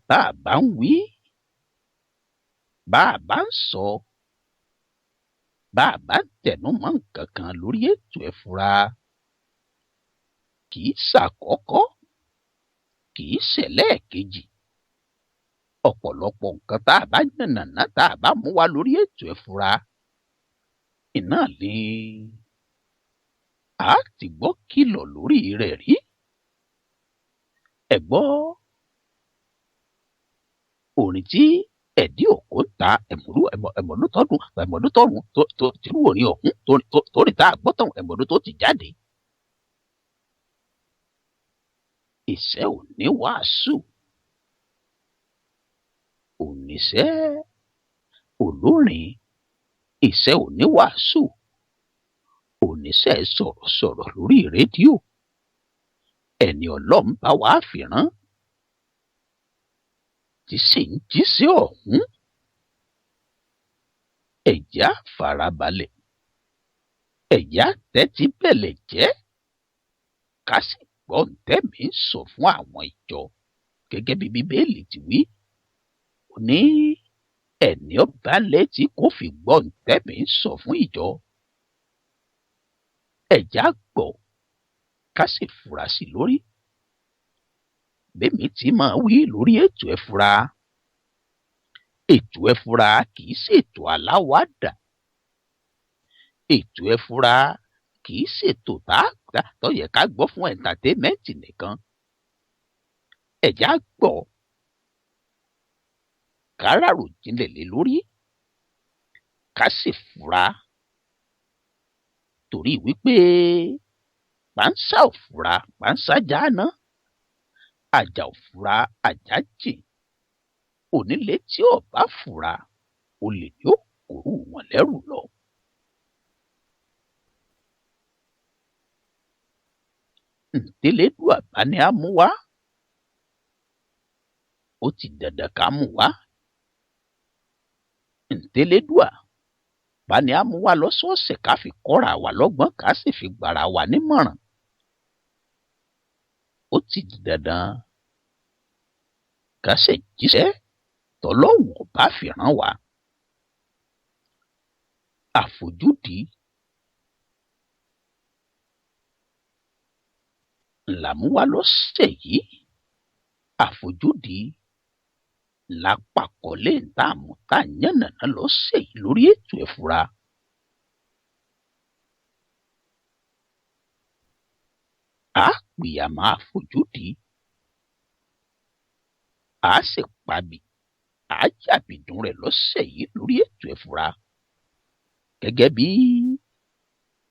bá a bá ń wí bá a bá ń sọ bá a bá tẹnu mọ́ nǹkan kan lórí ètò ẹ fura kì í ṣàkọ́kọ́ kì í ṣẹlẹ́ẹ̀kejì ọ̀pọ̀lọpọ̀ nǹkan tá a bá yànnàná tá a bá mú wá lórí ètò ẹ fura iná ni a ti gbọ́ kìlọ̀ lórí rẹ̀ rí ẹ gbọ́ orin tí ẹ̀dí òkú ń ta ẹ̀mọ̀dún tọ́run tó tìrú orin ọ̀hún torí tá a gbọ́ tán ẹ̀mọ̀dún tó ti jáde. Ìṣẹ́ òní wàásù òníṣẹ́ olórin ìṣẹ́ òní wàásù òníṣẹ́ sọ̀rọ̀sọ̀rọ̀ lórí rédíò ẹni Ọlọ́run bá wàá fìràn tí sì ń jíṣẹ́ ọ̀hún ẹ̀já farabalẹ̀ ẹ̀já tẹ́tí bẹ̀lẹ̀ jẹ́ ká sì gbọ́ ntẹ́mi ń sọ fún àwọn ìjọ gẹ́gẹ́ bí Bíbélì ti wí ó ní ẹni ọba létí kó fi gbọ́ ntẹ́mi ń sọ fún ìjọ ẹ̀já gbọ́ ká sì fura sí lórí bẹ́mi tí máa wí lórí ètò ẹ fura ètò ẹ fura kì í ṣètò aláwàdà ètò ẹ fura kì í ṣètò tó yẹ ká gbọ́ fún ẹ̀ńtátẹ́mẹ́ǹtì nìkan ẹ̀já gbọ́ ká rárò jinlẹ̀ lé lórí ká sì fura torí wípé pàǹsá ò fura pàǹsá jáná àjà ò fura àjà jìn onílé tí ò bá fura olè ní òkúrú wọn lẹ́rù lọ. ntẹ́lẹ́dùà bá ní á mú wá ó ti dandan ká mú wá ntẹ́lẹ́dùà bá ní á mú wá lọ́sọ̀ọ̀sẹ̀ ká fi kọ́ra wa lọ́gbọ́n ká sì fi gbàrà wa nímọ̀ràn ó ti di dandan ká sì jíṣẹ́ tọ́lọ́hun ọba fi rán wa àfojúdi ńlá mú wá lọ́sẹ̀ yìí àfojúdi ńlá pàkọ́lé ńtààmú tá a yànnàná lọ́sẹ̀ yìí lórí ètò ẹ fura. a pìyàmọ́ àfojúdi a sì pàbí a jàbìdún rẹ̀ lọ́sẹ̀ yìí lórí ètò ẹ fura gẹ́gẹ́ bí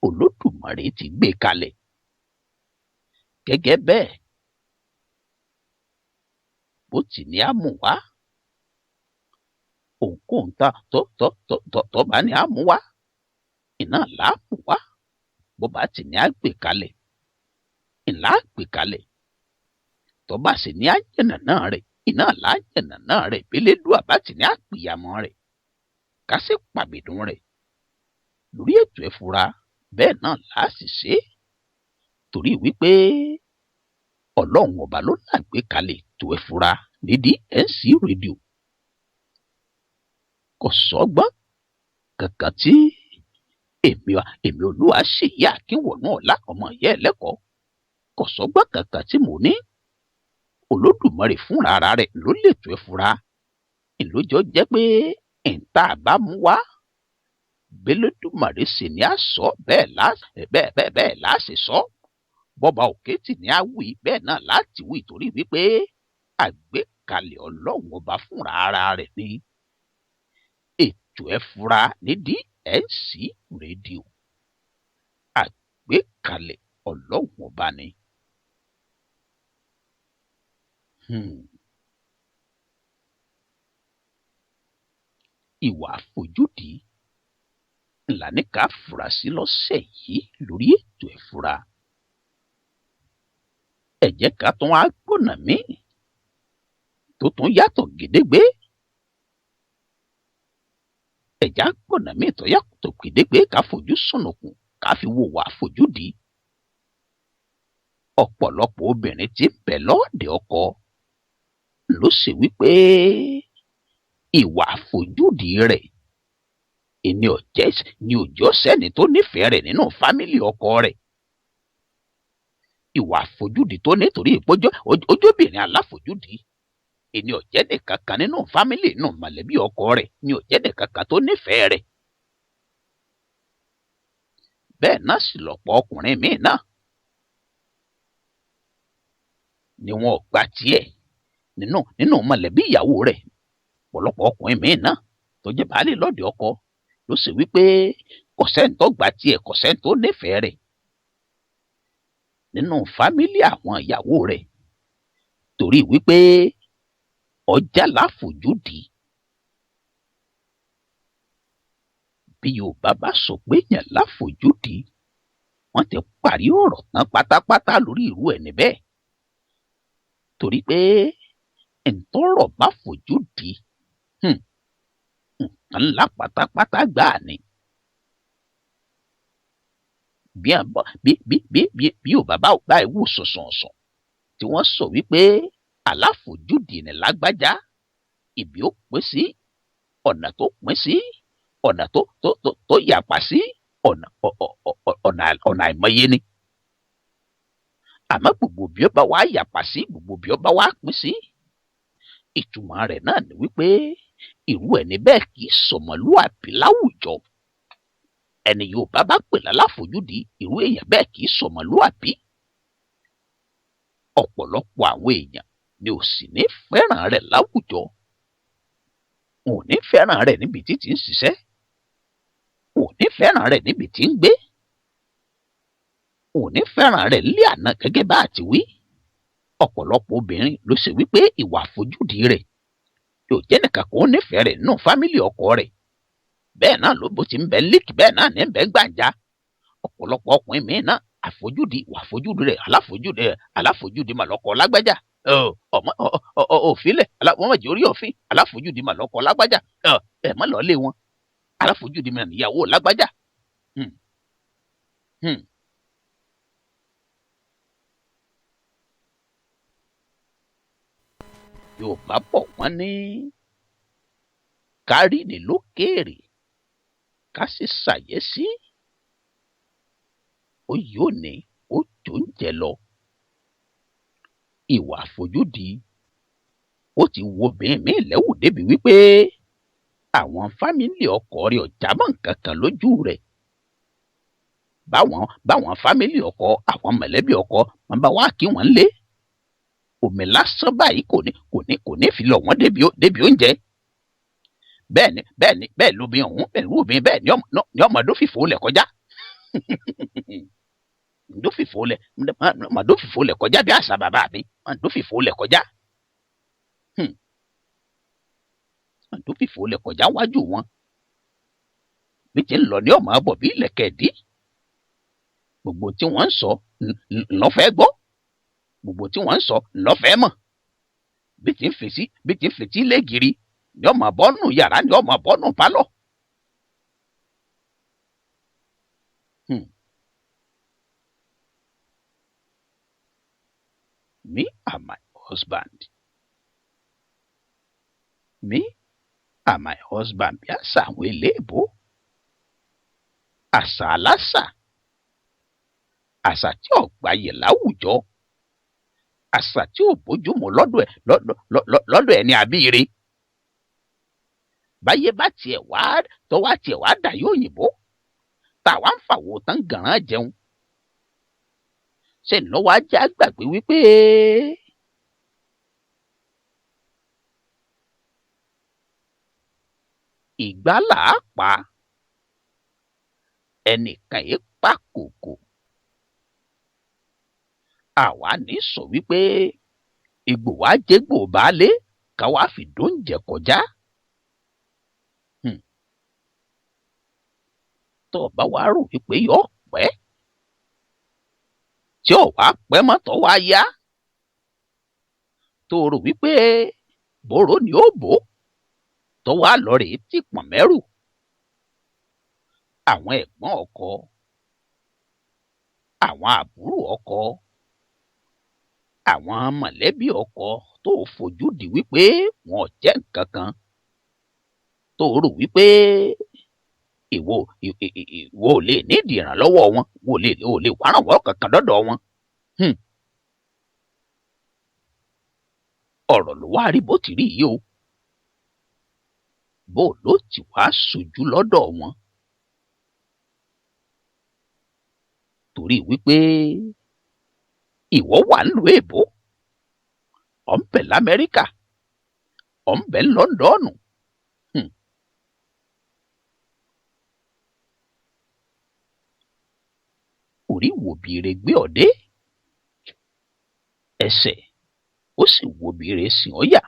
Olódùmarè ti gbé kalẹ̀ gẹ́gẹ́ bẹ́ẹ̀ bó ti ní àmú wá òǹkóhun tó bá ní àmú wá iná làámú wá bó bá ti ní àgbè kalẹ̀ ìlà àgbè kalẹ̀ tó bá sì ní àjẹnà náà rẹ̀ iná làájẹnà náà rẹ̀ Elédùà bá ti ní àpìyàmọ́ rẹ̀ ká sì pàbìdún rẹ̀ lórí ètò ẹ fura bẹ́ẹ̀ náà làá sì ṣe é torí wípé Ọlọ́run ọba ló lágbé kalẹ̀ ètò ẹ fura ní DNC rédíò kò sọ́gbọ́n kankan tí èmi Olúwa ṣèyí Akínwọ̀nú Ọlá ọmọ ìyá ẹlẹ́kọ̀ọ́ kò sọ́gbọ́n kankan tí mo ní Olódùmarè fúnra ara rẹ̀ ló lètò ẹ fura ìlójọ jẹ́ pé ìta àbámu wá bẹ́lẹ́dùmarè sì ní àsọ bẹ́ẹ̀ láṣẹ sọ bọ́ba òkè tì ní àwì bẹ́ẹ̀ náà láti wí torí wípé àgbékalẹ̀ Ọlọ́run ọba fúnra ara rẹ̀ ni ètò ẹ fura ní DNC rédíò àgbékalẹ̀ Ọlọ́run ọba ni. Ìwà àfojúdi ńlá ní ká fura sí lọ́sẹ̀ yìí lórí ètò ẹ fura. Ẹ jẹ́ ká tún á gbọ́nà míì tó tún yàtọ̀ gédégbé. Ẹ jẹ́ á gbọ́nà míì tó yàtọ̀ gédégbé ká fojú sùnùkùn ká fi wo wà àfojúdi. Ọ̀pọ̀lọpọ̀ obìnrin tí ń bẹ lọ́ọ̀dẹ̀ ọkọ ló sì wípé ìwà àfojúdi rẹ̀ ni òjò sẹ́ni tó nífẹ̀ẹ́ rẹ̀ nínú fámìlì ọkọ rẹ̀. Ìwà àfojúdi tó nítorí ìpọ́jọ́ ojóbìnrin aláfojúdi ìní ọ̀jẹ́ nìkan kan nínú fámìlì nínú mọ̀lẹ́bí ọkọ rẹ̀ ni ọ̀jẹ́ nìkan kan tó nífẹ̀ẹ́ rẹ̀. Bẹ́ẹ̀ náà sì lọ̀pọ̀ ọkùnrin míì náà ni wọn ò gba tiẹ̀ nínú mọ̀lẹ́bí ìyàwó rẹ̀. Ọ̀pọ̀lọpọ̀ ọkùnrin míì náà tó jẹ́ baálé lọ́dẹ ọkọ ló sì wípé kò sẹ́ni tó gba tiẹ̀, kò sẹ́ni tó nífẹ̀ẹ́ rẹ̀ nínú fámìlì àwọn ìyàwó rẹ̀ torí wípé ọjà láfojúdi. Bí Yorùbá bá sọ pé èèyàn láfojúdi, wọ́n ti parí ọ̀rọ̀ tán pátápátá lórí irú ẹni bẹ́ẹ̀ torí pé ẹ̀ńtọ́rọ̀ bá fojúdi nǹkan ńlá pátápátá gbáà ni. Bí Yorùbá bá ewu sọ̀sọ̀ọ̀sọ̀ tí wọ́n sọ wípé aláfojúdi ni lágbájá, ibi ó pín sí, ọ̀nà tó pín sí, ọ̀nà tó yapa sí, ọ̀nà àìmọye ni. Àmọ́ gbogbo bí ó bá wá yapa sí, gbogbo bí ó bá wá pín sí, ìtumọ̀ rẹ̀ náà ni wípé irú ẹni bẹ́ẹ̀ kì í sọmọlúàbí láwùjọ. Ẹni Yorùbá bá pè láláfojúdi, irú èèyàn bẹ́ẹ̀ kì í sọmọlúàbí. Ọ̀pọ̀lọpọ̀ àwọn èèyàn ni ò sì ní fẹ́ràn rẹ̀ láwùjọ. Wọn ò ní fẹ́ràn rẹ̀ níbi tí ń ṣiṣẹ́, wọn ò ní fẹ́ràn rẹ̀ níbi tí ń gbé, wọn ò ní fẹ́ràn rẹ̀ nílé àná gẹ́gẹ́ bá àti wí. Ọ̀pọ̀lọpọ̀ obìnrin ló ṣe wípé ìwà àfojúdi rẹ̀ yóò jẹ́ nìkan kó nífẹ̀ẹ́ rẹ̀ nínú fámìlì ọkọ rẹ̀. Bẹ́ẹ̀ náà ló bó ti ń bẹ líkì, bẹ́ẹ̀ náà ní ń bẹ gbàǹjà. Ọ̀pọ̀lọpọ̀ ọkùnrin míì náà àfojúdi ìwà àfojúdi rẹ̀ aláfojúdi mà lọ́kọ lágbájá. Òfìlẹ̀ wọ́n mọ̀ jẹ́ orí òfin aláfojúdi mà lọ́kọ lágbájá. Ẹ̀ mọ́ lọ lé wọn aláfojúdi mà níyàwó lágbájá. Yorùbá bọ̀ wọ́n ní kárí ni lókèèrè ká sì ṣàyẹ́sí. Ó yóò ní ó tó ń jẹ lọ. Ìwà àfojúdi ó ti wo obìnrin míì lẹ́wù débi wípé àwọn fámìlì ọkọ rẹ̀ ò jámọ́ nǹkan kan lójú rẹ̀. Báwọn fámìlì ọkọ, àwọn mọ̀lẹ́bí ọkọ wọn bá wá kí wọ́n lé, omi lásán báyìí kò ní fi lọ wọ́n débi oúnjẹ. Bẹ́ẹ̀ lóbi ọ̀hún pẹ̀lú obìnrin bẹ́ẹ̀ ni ọmọ dófìfò lẹ̀ kọjá. Dófìfò lẹ̀ kọjá bí àṣà bàbá mi, dófìfò lẹ̀ kọjá. Dófìfò lẹ̀ kọjá wájú wọn. Bí ti ń lọ ní ọmọ abọ̀ bí ilẹ̀kẹ̀ dí. Gbogbo tí wọ́n ń sọ ńlọ́fẹ́ gbọ́, gbogbo tí wọ́n ń sọ ńlọ́fẹ́ mọ̀. Bí ti ń fètí lẹ́gìrì ní ọmọ bọ́nù yàrá, ní ọmọ bọ́nù pálọ̀. Me and my husband. Me and my husband bí àṣà àwọn eléèbó. Àṣà aláṣà. Àṣà tí ò gbayì láwùjọ. Àṣà tí ò bójúmu lọ́dọ̀ ẹni àbíire. Báyé bá tiẹ̀ wá dà yóò yìnbó. Táwa ń fàwọ tán gànràn jẹun. Ṣé ìnáwó ajá gbàgbé wípé ìgbà làá pa, ẹnìkan yìí pa kòkò. Àwa ní sọ wípé egbò wa jégbò baálé ká wá fi dóúnjẹ kọjá. Tó o bá wá rò wípé yóò pẹ́, tí ò wá pẹ́ mọ́ tó wá yá, tó rò wípé bóró ni ó bò, tó wá lọ rèé tí pọ̀n mẹ́rù. Àwọn ẹ̀gbọ́n ọkọ, àwọn àbúrò ọkọ, àwọn mọ̀lẹ́bí ọkọ tó fojú di wípé wọn ò jẹ́ nǹkan kan, tó rò wípé ìwọ ò lè nídìí ìrànlọ́wọ́ wọn, ò lè wá rànwọ́ kankan dọ́dọ̀ wọn. ọ̀rọ̀ ló wá rí bó ti rí yìí o. bó ló ti wá ṣojú lọ́dọ̀ wọn. torí wípé ìwọ wà nílùú èbó, ọ̀ ń bẹ l'Amẹ́ríkà, ọ̀ ń bẹ Lọ́ńdọ̀nù. orí wo bìrè gbé ọ̀dẹ́, ẹsẹ̀ ó sì wo bìrè sìn ọ́ yà.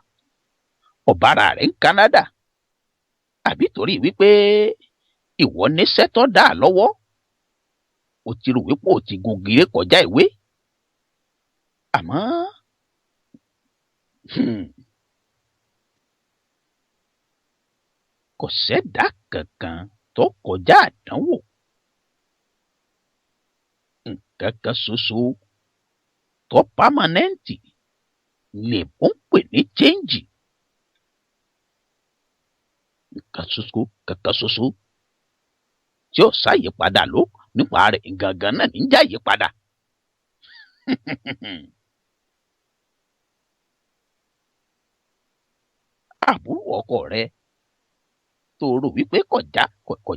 ọ̀bára rẹ̀ ń Canada, àbí torí wípé ìwọ níṣẹ́ tó dá lọ́wọ́, o ti rò wípé o ti gun gèrè kọjá ìwé. àmọ́ kò sẹ́dá kankan tó kọjá àdánwò. nǹkan kan ṣoṣo tó pámánẹ́ǹtì lè mú pè ní chẹ́ǹjì. nǹkan ṣoṣo tí ó ṣàyípadà ló nípa rẹ̀ gangan náà ní jáyípadà. àbúrò ọkọ rẹ tó rò wípé kò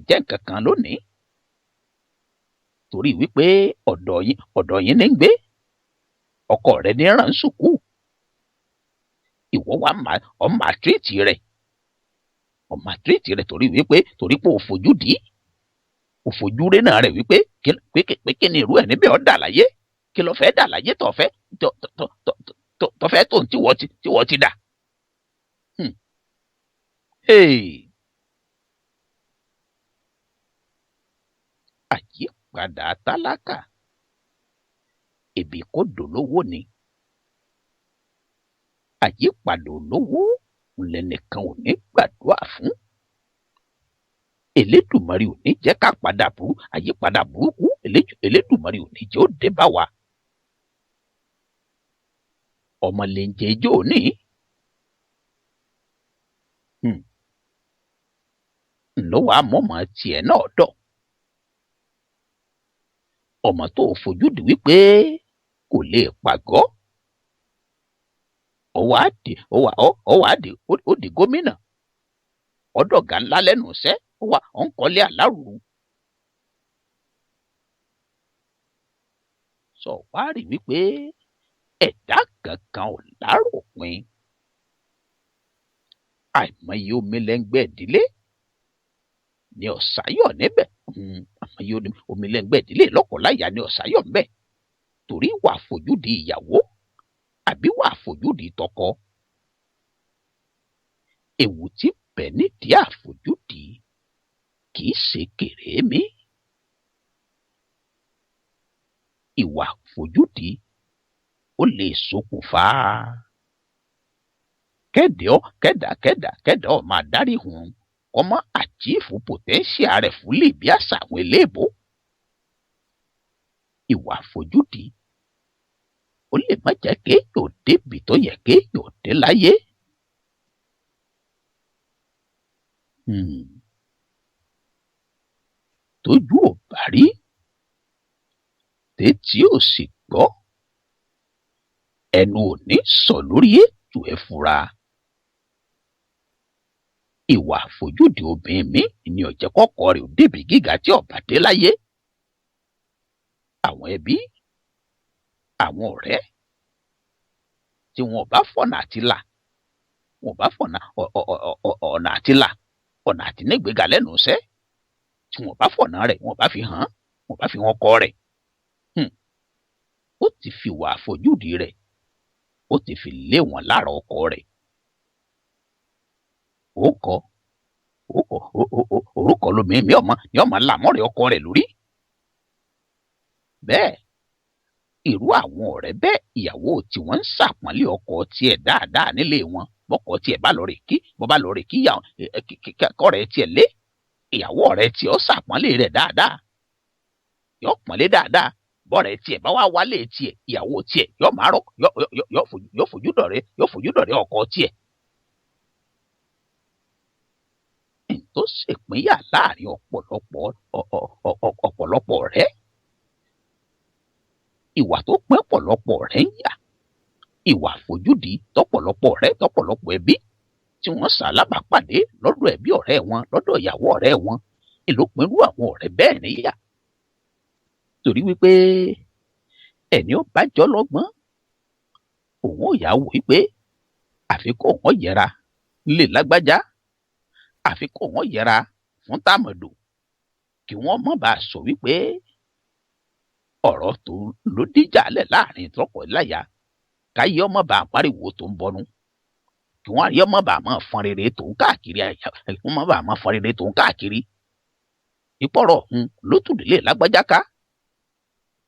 jẹ́ nǹkan kan lónìí, torí wípé ọ̀dọ̀ yín ní ń gbé, ọkọ rẹ ní ràn sùkú, ìwọ wa ọmọ àtírètì rẹ torí pé òfojú dì í, òfojú rẹ náà rẹ wípé kí ni irú ẹ̀ níbẹ̀ ọ́ dà láyé, kí ló fẹ́ dà láyé tó fẹ́ tó ń tí wọ́n ti dà. àyípadà tálákà èbí kò dolówó ni. àyípadà olówó lẹ́nìkan ò ní gbàdúrà fún. Elédùmarè ò ní jẹ́ ká àyípadà burúkú, Elédùmarè ò ní jẹ́ ó dé bá wa. ọmọ lẹ́ǹjẹ̀ ijó ní. ńlọ́wọ́ àmọ́mọ́ tiẹ̀ náà dọ̀. ọmọ tó fojú di wípé kò lè pàgọ́. ó di gómìnà, ọ̀dọ̀gá ńlá lẹ́nu iṣẹ́, ó ń kọ́lé alárùrù. sọ wá rí wípé ẹ̀dá kankan ò láròpin. àìmọye omi lẹ́ngbẹ́ ìdílé ni ọ̀sáyọ̀ níbẹ̀. àìmọye omi lẹ́ngbẹ́ ìdílé lọ́kọ̀láyà ni ọ̀sáyọ̀ níbẹ̀, torí wà àfojúdi ìyàwó àbí wà àfojúdi tọkọ. ewu tí bẹ nídìí àfojúdi kì í ṣe kèrémí. ìwà àfojúdi ó lè ṣokùnfà kẹ́dà ó máa dárí hun ọmọ àjíìfù pòtẹ́ńṣíà rẹ̀ fún lè bí àṣà àwọn eléèbó. ìwà àfojúdi ó lè má jẹ́ kéèyàn débi tó yẹ kéèyàn dé láyé. tójú ò bá rí, tétí ò sì gbọ́, ẹnu ò ní sọ lórí ètò ẹ fura. ìwà àfojúdi obìnrin mi ni ó jẹ́ kọ́kọ́ rẹ̀ ò débi gíga tí ó bá dé láyé. àwọn ẹbí, àwọn ọ̀rẹ́ tí wọn bá fọ̀nà àti là, wọn bá fọ̀nà ọ̀nà àti là, ọ̀nà àti nígbèga lẹ́nu iṣẹ́, tí wọn bá fọ̀nà rẹ̀, wọn bá fi hàn, wọn bá fi wọn kọ́ rẹ̀. ó ti fi wà àfojúdi rẹ̀, ó ti fi lé wọn lára ọkọ rẹ̀. orúkọ lómi ni ọmọ làmọ́rẹ̀ ọkọ rẹ̀ lórí. bẹ́ẹ̀ irú àwọn ọ̀rẹ́ bẹ́ẹ̀, ìyàwó tí wọ́n ń ṣàpọ́nlé ọkọ tiẹ̀ dáadáa nílé wọn, bọ́kọ tiẹ̀ bá lọ rè kí kọ́rẹ́ tiẹ̀ lé, ìyàwó ọ̀rẹ́ tiẹ̀ ó ṣàpọ́nlé rẹ̀ dáadáa, yóò pọ́nlé dáadáa. bọ́rẹ̀ tiẹ̀ bá wá wálé tiẹ̀, ìyàwó tiẹ̀ yóò máa rọ́, yóò fojú dọ̀rẹ́ ọkọ tiẹ̀. tó ṣèpínyà láàrin ọ̀pọ̀lọpọ̀ ọ̀rẹ́, ìwà tó pín ọ̀pọ̀lọpọ̀ ọ̀rẹ́ ń yà, ìwà àfojúdi tọ̀pọ̀lọpọ̀ ọ̀rẹ́ tọ̀pọ̀lọpọ̀ ẹbí tí wọ́n ṣalábàápàdé lọ́dọ̀ ẹbí ọ̀rẹ́ wọn, lọ́dọ̀ ìyàwó ọ̀rẹ́ wọn, èló pinrú àwọn ọ̀rẹ́ bẹ́ẹ̀ níyà. Torí wípé ẹni ó bá jọ lọ́gbọ́n òun ò yà wò wípé àfikún wọn yẹra lè lágbájá, àfikún wọn yẹra fún tàmọ̀dò, kí wọ́n má bàa sọ wípé ọ̀rọ̀ tó ló díjà lẹ̀ láàrin tọkọláya, káyé ọmọ bàa pariwo tó ń bọnu, kí wọ́n ayé ọmọ bàa máa fọn rere tó ń káàkiri, wọ́n má bàa máa fọn rere tó ń káàkiri. Ìpọ̀rọ̀ ọ̀hún ló tùdílé lágbájá ká,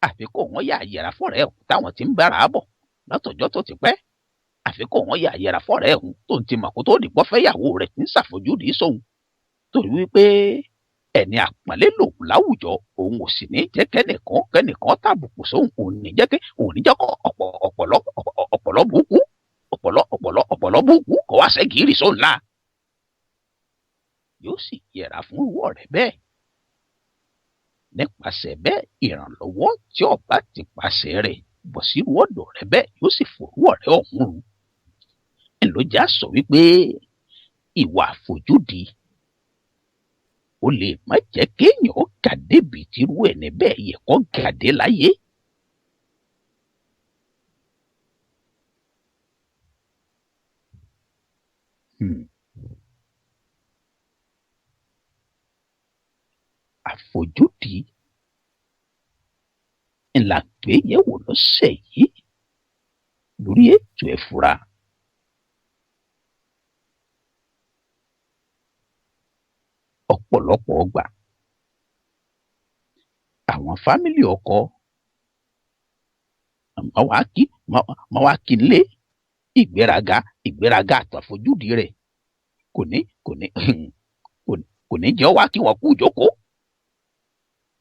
àfikún wọn yà yẹra fọ́rẹ́ ẹ̀hún táwọn ti ń bára bọ̀ látọjọ́ tó ti pẹ́, àfikún wọn yà yẹra fọ́rẹ́ ẹ̀hún tó ń ti mọ̀ kó tó dìpọ́ fẹ́yàwó rẹ̀ tí ń ṣàfojúdi sóhun. Torí wípé ẹni àpọ́nlé lòun láwùjọ, òun ò sì ní jẹ́ kẹ́nìkan tàbùkù sóhun, òun ní jẹ́ kó ọ̀pọ̀lọ́ búkú kó wá ṣẹ́gìrì sóhun ńlá. Yóò sì yẹra fún irú ọ̀rẹ́ bẹ́ẹ̀. Nípasẹ̀ bẹ́ẹ̀, ìrànlọ́wọ́ tí ọba ti pàṣẹ rẹ̀ bọ̀ sí irú ọ̀dọ̀ rẹ̀ bẹ́ẹ̀ yóò sì forú ọ̀rẹ́ ọ̀hún rú. Ńlọjà sọ wípé ìwà àfojúdi ó lè má jẹ́ kéèyàn gàdé bí tirú ẹni bẹ́ẹ̀ yẹ kó gàdé láyé. Àfojúdi ńlá gbéyẹ̀wò lọ́sẹ̀ yìí lórí ètò ẹ̀fúra. Ọ̀pọ̀lọpọ̀ ọgbà àwọn fámìlì ọkọ máa wá kí nílé ìgbéraga àtàfojúdi rẹ̀ kò ní jẹ́ wá kí wọ́n kú ìjókòó.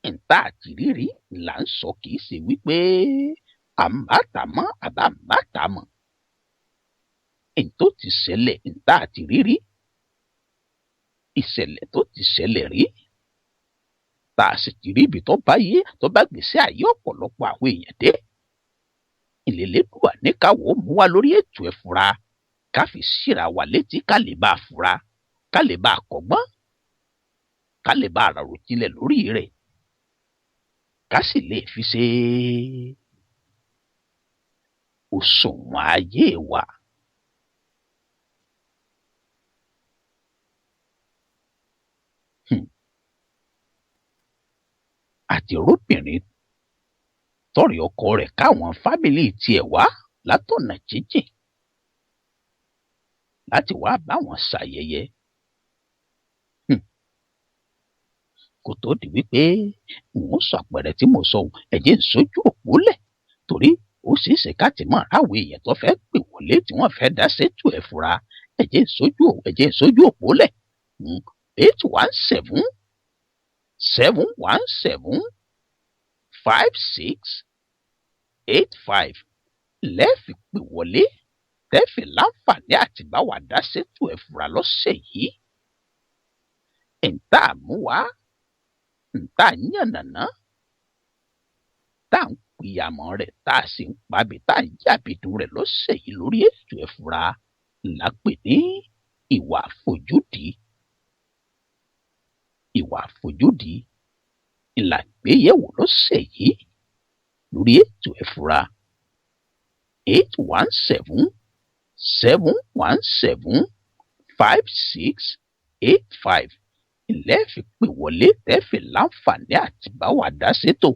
Ǹtá àtìrírí là ń sọ, kìí ṣe wípé àmbátàmọ́ àbámbátàmọ́. Ètò ti ṣẹlẹ̀, ǹtá àtìrírí, ìṣẹ̀lẹ̀ tó ti ṣẹlẹ̀ rí, tá a sì ti rí ibi tó bá gbèsè ayé ọ̀pọ̀lọpọ̀ àwọn èèyàn dé. Ìlélẹ́dùà ní káwọ́ mú wá lórí ètò ẹ̀fúra, ká fi síra wa létí, ká lè bá a fura, ká lè bá a kọ́gbọ́n, ká lè bá a ràròjinlẹ̀ lórí rẹ̀, ká sì lè fi ṣe òṣùwọ̀n ayé wa. Àti róbìnrin tọ̀rẹ́ ọkọ rẹ̀ káwọn fámìlì tiẹ̀ wá látọ̀nà jíjìn láti wá bá wọn ṣàyẹyẹ. Kò tó di wípé mò ń sọ àpẹẹrẹ tí mo sọ ohun, ẹ̀jẹ̀ ń sojú òpó lẹ̀, torí ó ṣeé ṣe ká ti mọ̀ ráwọ̀ èèyàn tó fẹ́ pè wọlé tí wọ́n fẹ́ dá sétù ẹ̀fúra. Ẹ̀jẹ̀ ń sojú òpó lẹ̀ 817 717 5685 lẹ́ẹ̀fì pè wọlé tẹ́ẹ̀fì láǹfààní àti bá wa dá sétù ẹ̀fúra lọ́sẹ̀ yìí. Ǹtá àmúwá, ǹtá yànnàná, tá à ń pìyàmọ́ rẹ̀, tá a sì ń pàbí, tá à ń yàbìdún rẹ̀ lọ́sẹ̀ yìí lórí ètò ẹ̀fúra là pè ní ìwà àfojúdi. Ìwà àfojúdi là gbéyẹ̀wò lọ́sẹ̀ yìí lórí ètò ẹ̀fúra. 817 717 5685 ilẹ̀ fi pè wọlé tẹ́fì láǹfààní àti bá wa dá sétò.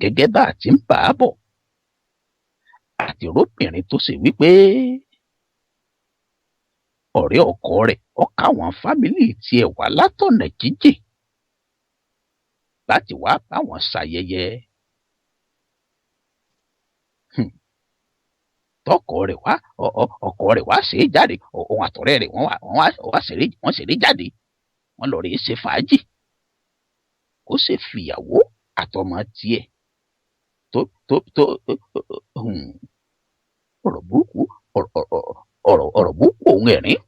Gẹ́gẹ́ bá a ti ń bá a bọ̀, àti róbìnrin tó ṣe wípé ọ̀rẹ́ ọkọ rẹ̀ ọkà àwọn fámìlì tiẹ̀ wá látọ̀nà jíjìn láti wá bá wọn ṣàyẹyẹ. Tọkọ rẹ̀ wá ọkọ rẹ̀ wá ṣeré jáde, òun àtọ̀rẹ́ rẹ̀ wọ́n ṣeré jáde, wọ́n lọ rèé ṣe fàájì. Ó sì fìyàwó àtọmọ tiẹ̀ ọ̀rọ̀ burúkú ọ̀rọ̀ burúkú òun ẹ̀rín.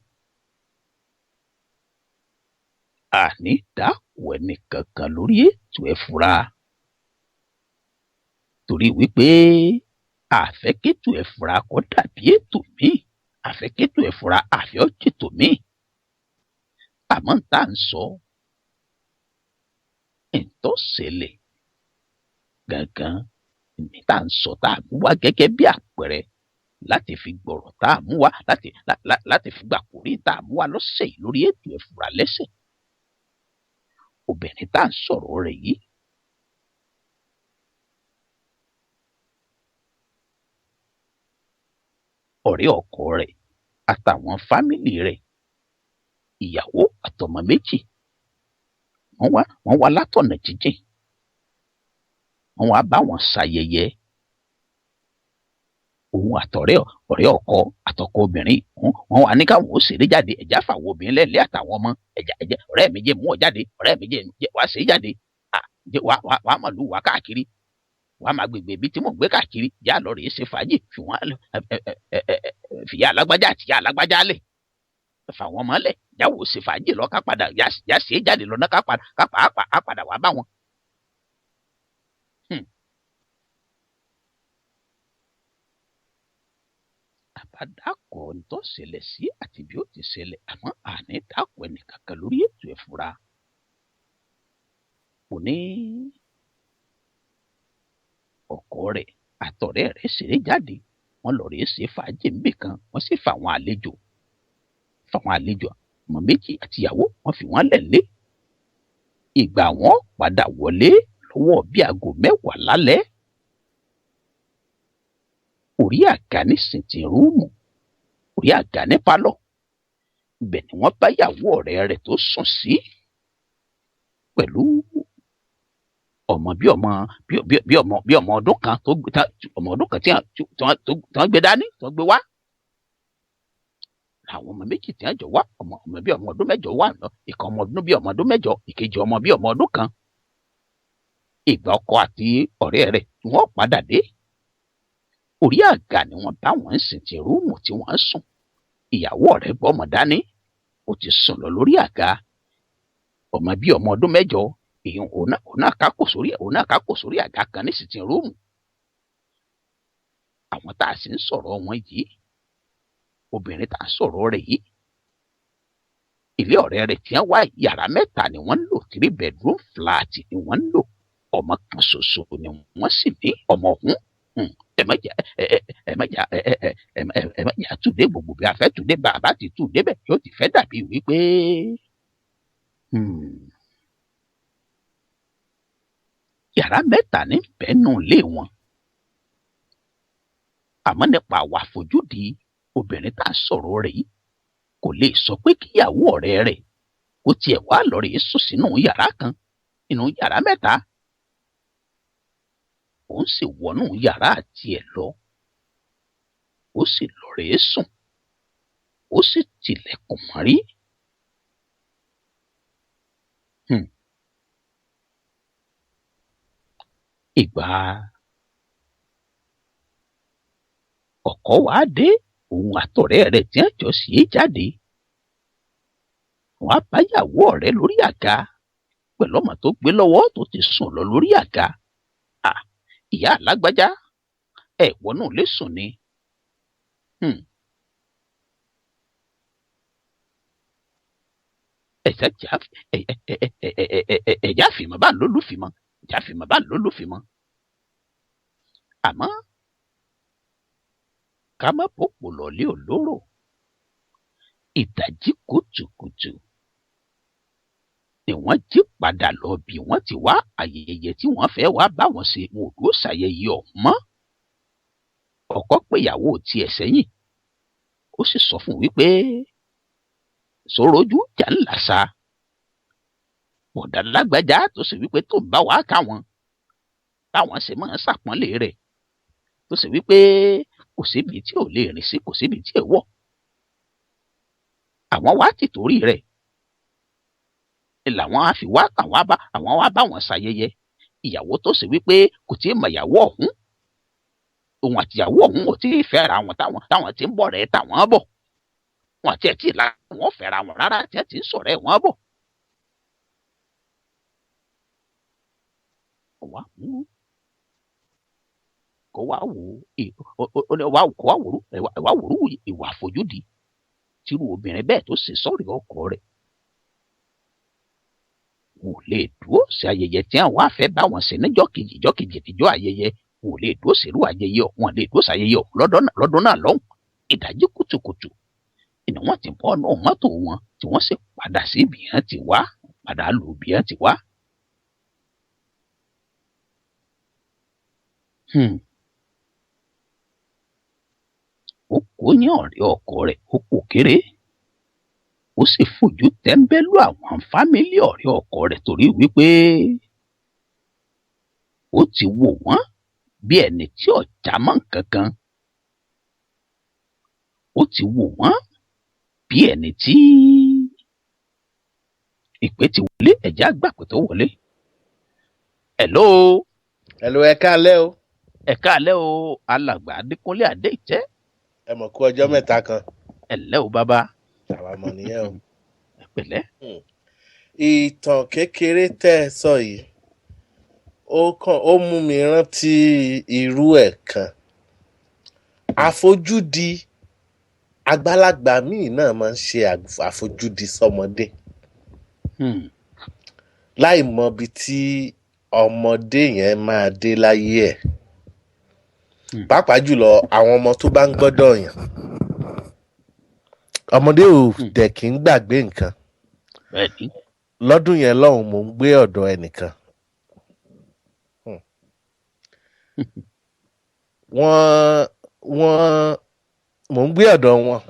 àní dákun ẹnìkankan lórí ètò ẹ fura torí wípé àfẹ́kẹ́tò ẹ fura kọ́ dàbí ètò míì àfẹ́kẹ́tò ẹ fura àfẹ́ ọ̀jẹ̀tò míì àmọ́ tá à ń sọ ìtọ́sẹ̀lẹ̀ gangan ní tá à ń sọ tá a mú wá gẹ́gẹ́ bí àpẹẹrẹ láti fi gbọ̀rọ̀ tá a mú wá láti fi gbà kórí tá a mú wá lọ́sẹ̀ yìí lórí ètò ẹ fura lẹ́sẹ̀. obìnrin tá à ń sọ̀rọ̀ rẹ̀ yìí ọ̀rẹ́ ọkọ rẹ̀ àtàwọn fámìlì rẹ̀ ìyàwó àtọmọ méjì wọ́n wá látọ̀nà jíjìn wọ́n wá bá wọn ṣayẹyẹ òun ọ̀rẹ́ ọkọ àtọkọ obìnrin wọ́n wá ní káwọn ó ṣeré jáde ẹ̀já fàwọn obìnrin lẹ́lẹ́ àtàwọn ọmọ ẹ̀já ọ̀rẹ́ mi jẹ́ mú ọ jáde ọ̀rẹ́ mi jẹ́ wá ṣeré jáde wàá mọ̀ lù wá káàkiri wàá máa gbègbè ibi tí mò ń gbé káàkiri yá lọ rèé ṣe fàájì fìyà alágbájá àti yá alágbájá lẹ̀ fàwọn ọmọ lẹ̀ jáwó ṣe fàájì lọ ká padà yá ṣe jáde lọ náà ká padà wá bá wọn. àbádàkọ̀ tó ṣẹlẹ̀ sí àti bí ó ti ṣẹlẹ̀ àmọ́ àní dàkọ̀ ẹnìkankan lórí ètò ẹ fura. kò ní ọkọ rẹ̀ àtọ̀rẹ́ rẹ̀ ṣeré jáde wọ́n lọ rèé ṣe fàájì níbì kan wọ́n sì fàwọn àlejò ọmọ méjì àtìyàwó wọ́n fi wọ́n lẹ̀ lé. ìgbà wọn padà wọlé lọ́wọ́ bí aago 10 lálẹ́. orí àga ní sìntìn rúùmù orí àga ní pálọ̀ ibẹ̀ ni wọ́n bá yàwó ọ̀rẹ́ rẹ̀ tó sùn sí pẹ̀lú ọmọ ọdún kan ọmọ ọdún kan tí wọ́n gbé dání tí wọ́n gbé wá. àwọn ọmọ méjì tí wọ́n jọ wá ọmọ bí ọmọ ọdún 8 wà lọ ìkan ọmọ ọdún bí ọmọ ọdún 8 ìkejì ọmọ bí ọmọ ọdún kan. ìgbà ọkọ àti ọ̀rẹ́ rẹ̀ tí wọ́n padà dé orí àga ni wọ́n bá wọn sìn tí rúùmù tí wọ́n sùn. ìyàwó ọ̀rẹ́ gbọ́mọ dání ó ti sùn lọ lórí àga ọmọ bí ọmọ ọdún 8 èèyàn òun náà kákò sórí àga kan ní sìn tí rúùmù. àwọn tá a sì ń sọ̀rọ̀ wọn yìí obìnrin tá a sọ̀rọ̀ rẹ̀ yìí ilé ọ̀rẹ́ rẹ̀ tí wọ́n wá yàrá 3 ni wọ́n ń lò 3 bedroom flat ni wọ́n ń lò ọmọ kan ṣoṣo ni wọ́n sì ní ọmọ ọ̀hún. ẹ má jà túndé gbogbo bí a fẹ́ túndé bá a bá ti túndé bẹ́ẹ̀ yóò ti fẹ́ dàbí wípé yàrá 3 ní bẹ́ẹ̀nù lé wọn. àmọ́ nípa àwọn àfojúdi obìnrin tá a sọ̀rọ̀ rẹ̀ yìí kò lè sọ pé kíyàwó ọ̀rẹ́ rẹ̀ kó tiẹ̀ wá lọ rèé sùn sínú yàrá kan nínú yàrá 3. òun sì wọnú yàrá tiẹ̀ lọ ó sì lọ rèé sùn ó sì tilẹ̀kùn mọ́rí. ìgbà ọkọ wá dé òun àtọ̀rẹ́ rẹ̀ tí wọ́n jọ sí jáde wọ́n á bá yàwó ọ̀rẹ́ lórí àga pẹ̀lú ọmọ tó gbé lọ́wọ́ tó ti sùn lọ lórí àga. ìyá alágbájá ẹ wọnú ilé sùn ni. ẹ̀já fìmọ̀ bá ń lólùfìmọ̀ ẹ̀já fìmọ̀ bá ń lólùfìmọ̀. àmọ́ ká má pòpò lọ́lé olóró ìdájí kùtùkùtù ni wọ́n jí padà lọ bí wọ́n ti wá ayẹyẹ tí wọ́n fẹ́ wá bá wọn ṣe wọn ò dúró ṣàyẹyẹ ọ̀hún mọ́. ọkọ péyàwó tiẹ̀ sẹ́yìn ó sì sọ fún wípé sọ̀rọ̀jú jà ń làṣà bọ̀dà lágbájá tó sì wípé tó ń bá wàá káwọn báwọn ṣe máa ń ṣàpọ́nlé rẹ̀ tó sì wípé kò síbi tí ò lè rìn sí kò síbi tí ò wọ̀. àwọn wá ti torí rẹ̀ làwọn á fi wá àwọn wá bá wọn ṣayẹyẹ ìyàwó tó sì wípé kò tí ì mọ ìyàwó ọ̀hún òun àtìyàwó òun ò tí ì fẹ́ra wọn táwọn ti ń bọ̀ rẹ̀ táwọn bọ̀ wọn àti ẹ̀ tí ì la wọn fẹ́ra wọn rárá tí ẹ̀ ti ń sọ̀rọ̀ ẹ̀ wọ́n bọ̀. kó wá wò ìwà àfojúdi tírú obìnrin bẹ́ẹ̀ tó ṣe sọ́ọ̀rì ọkọ rẹ̀ wọn ò lè dúró sí ayẹyẹ tí àwọn afẹ́ bá wọn ṣe níjọ́ kejì níjọ́ ayẹyẹ wọn ò lè dúró sírú ayẹyẹ wọn lè dúró sí ayẹyẹ lọ́dún náà lọ́hùn ìdájí kùtùkùtù ni wọ́n ti bọ́ ọ́nà mọ́tò wọn tí wọ́n sì padà sí ibi yẹn ti wá padà lù bí yẹn ti wá. ó kó ní ọ̀rẹ́ ọkọ rẹ̀ ó kò kéré ó sì fojú tẹ́ńbẹ́lú àwọn fámílì ọ̀rẹ́ ọkọ rẹ̀ torí wípé ó ti wò wọ́n bí ẹni tí ọ̀já mọ́ nǹkan kan ó ti wò wọ́n bí ẹni tí ìpè ti wọlé ẹ̀já gbàpè tó wọlé. Hello. Hello, ẹ káalẹ́ o. Ẹ káalẹ́ o alàgbà Adékúnlé Adéìtẹ́. Ẹ mọ̀ kú ọjọ́ mẹ́ta kan. Ẹ lẹ́ o bàbá. Àwa mọ̀ nìyẹn o. Ẹ pẹ̀lẹ́. Ìtàn kékeré tẹ́ ẹ sọ yìí ó mú mi rántí irú ẹ̀ kan. Àfojúdi àgbàlagbà míì náà máa ń ṣe àfojúdi sọmọdé. Láì mọ ibi tí ọmọdé yẹn máa dé láyé ẹ̀. Pàápàá jùlọ àwọn ọmọ tó bá ń gbọ́dọ̀ yàn. Ọmọdé ò dẹ̀ kí ń gbàgbé nǹkan. Lọ́dún yẹn lọ́hùn mò ń gbé ọ̀dọ̀ ẹnìkan. Mò ń gbé ọ̀dọ̀ wọn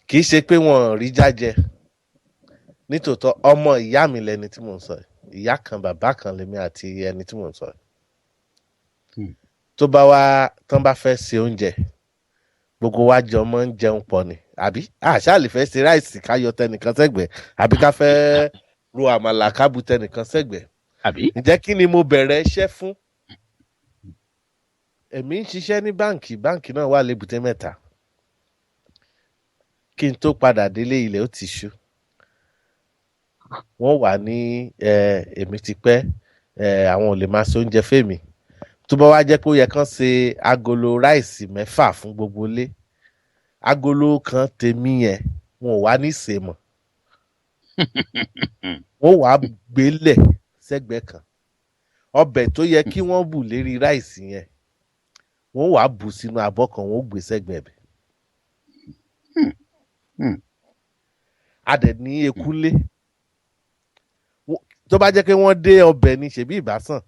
kì í ṣe pé wọn rí jájẹ nítòótọ́ ọmọ ìyá mi lẹni tí mò ń sọ ìyá kan bàbá kan lèmi àti ẹni tí mò ń sọ tó bá wá tán bá fẹ́ ṣe oúnjẹ gbogbo wa jọ mọ́ ń jẹun pọ̀ ni àbí àṣà lè fẹ́ ṣe ráìsì ká yọ tẹnìkan sẹ́gbẹ̀ẹ́ àbí ká fẹ́ ro àmàlà ká bu tẹnìkan sẹ́gbẹ̀ẹ́ àbí ǹjẹ́ kí ni mo bẹ̀rẹ̀ iṣẹ́ fún èmi ń ṣiṣẹ́ ní báǹkì náà wà lébùté mẹ́ta kí n tó padà délé ilẹ̀ ó ti ṣú wọ́n wà ní èmi ti pẹ́ àwọn ò lè máa ṣe oúnjẹ fèmí tó bá wá jẹ́ pé ó yẹ kán ṣe agolo ráìsì 6 fún gbogbo ilé agolo kan tèmi yẹn wọn ò wá ní ṣe mọ́ wọ́n wàá gbélẹ̀ sẹ́gbẹ̀ẹ́ kan ọbẹ̀ tó yẹ kí wọ́n bù lérí ráìsì yẹn wọ́n wàá bù sínú abọ́ kan wọ́n gbé sẹ́gbẹ̀ẹ́ bẹ̀. a dẹ̀ ní ekúlé tó bá jẹ́ pé wọ́n dé ọbẹ̀ ní ṣèbí ìbásàn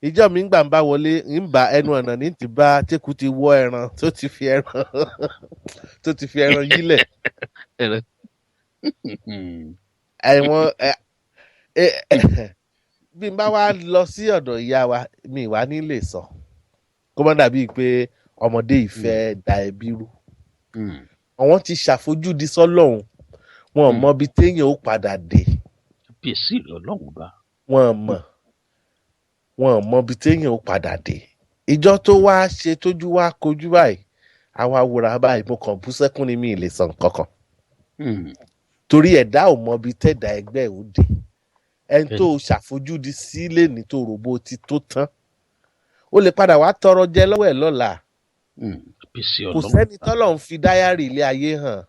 ìjọ mi ń gbà ń bá wọlé ń bá ẹnu ọ̀nà ní ti bá tẹ́kù ti wọ́ ẹran tó ti fi ẹran yílẹ̀. Bí n bá wá lọ sí ọ̀dọ̀ ìyá wa mi wá ní lè sọ kó má dàbíi pé ọmọdé ìfẹ́ da ẹbí rú. Àwọn ti ṣàfojúdi sọ́lọ́hun wọn ò mọ ibi téèyàn ó padà dé. Bèsì rẹ̀ ọlọ́run bá. Wọn ò mọ ibi téèyàn ó padà dé. Ìjọ tó wá ṣe tójú wá kojú báyìí àwa wòrà báyìí mo kàn bú sẹ́kún ni mi ì lè sọ nǹkan kan. Torí ẹ̀dá ò mọ ibi tẹ́dà ẹgbẹ́ ò dé. Ẹni tó ṣàfojúdi sílé ní tó rògbò ti tó tán ó lè padà wá tọrọ jẹ lọ́wọ́ ẹ̀ lọ́la. Kò sẹ́ni tọ́lọ̀ ń fi dáyárì ilé ayé hàn.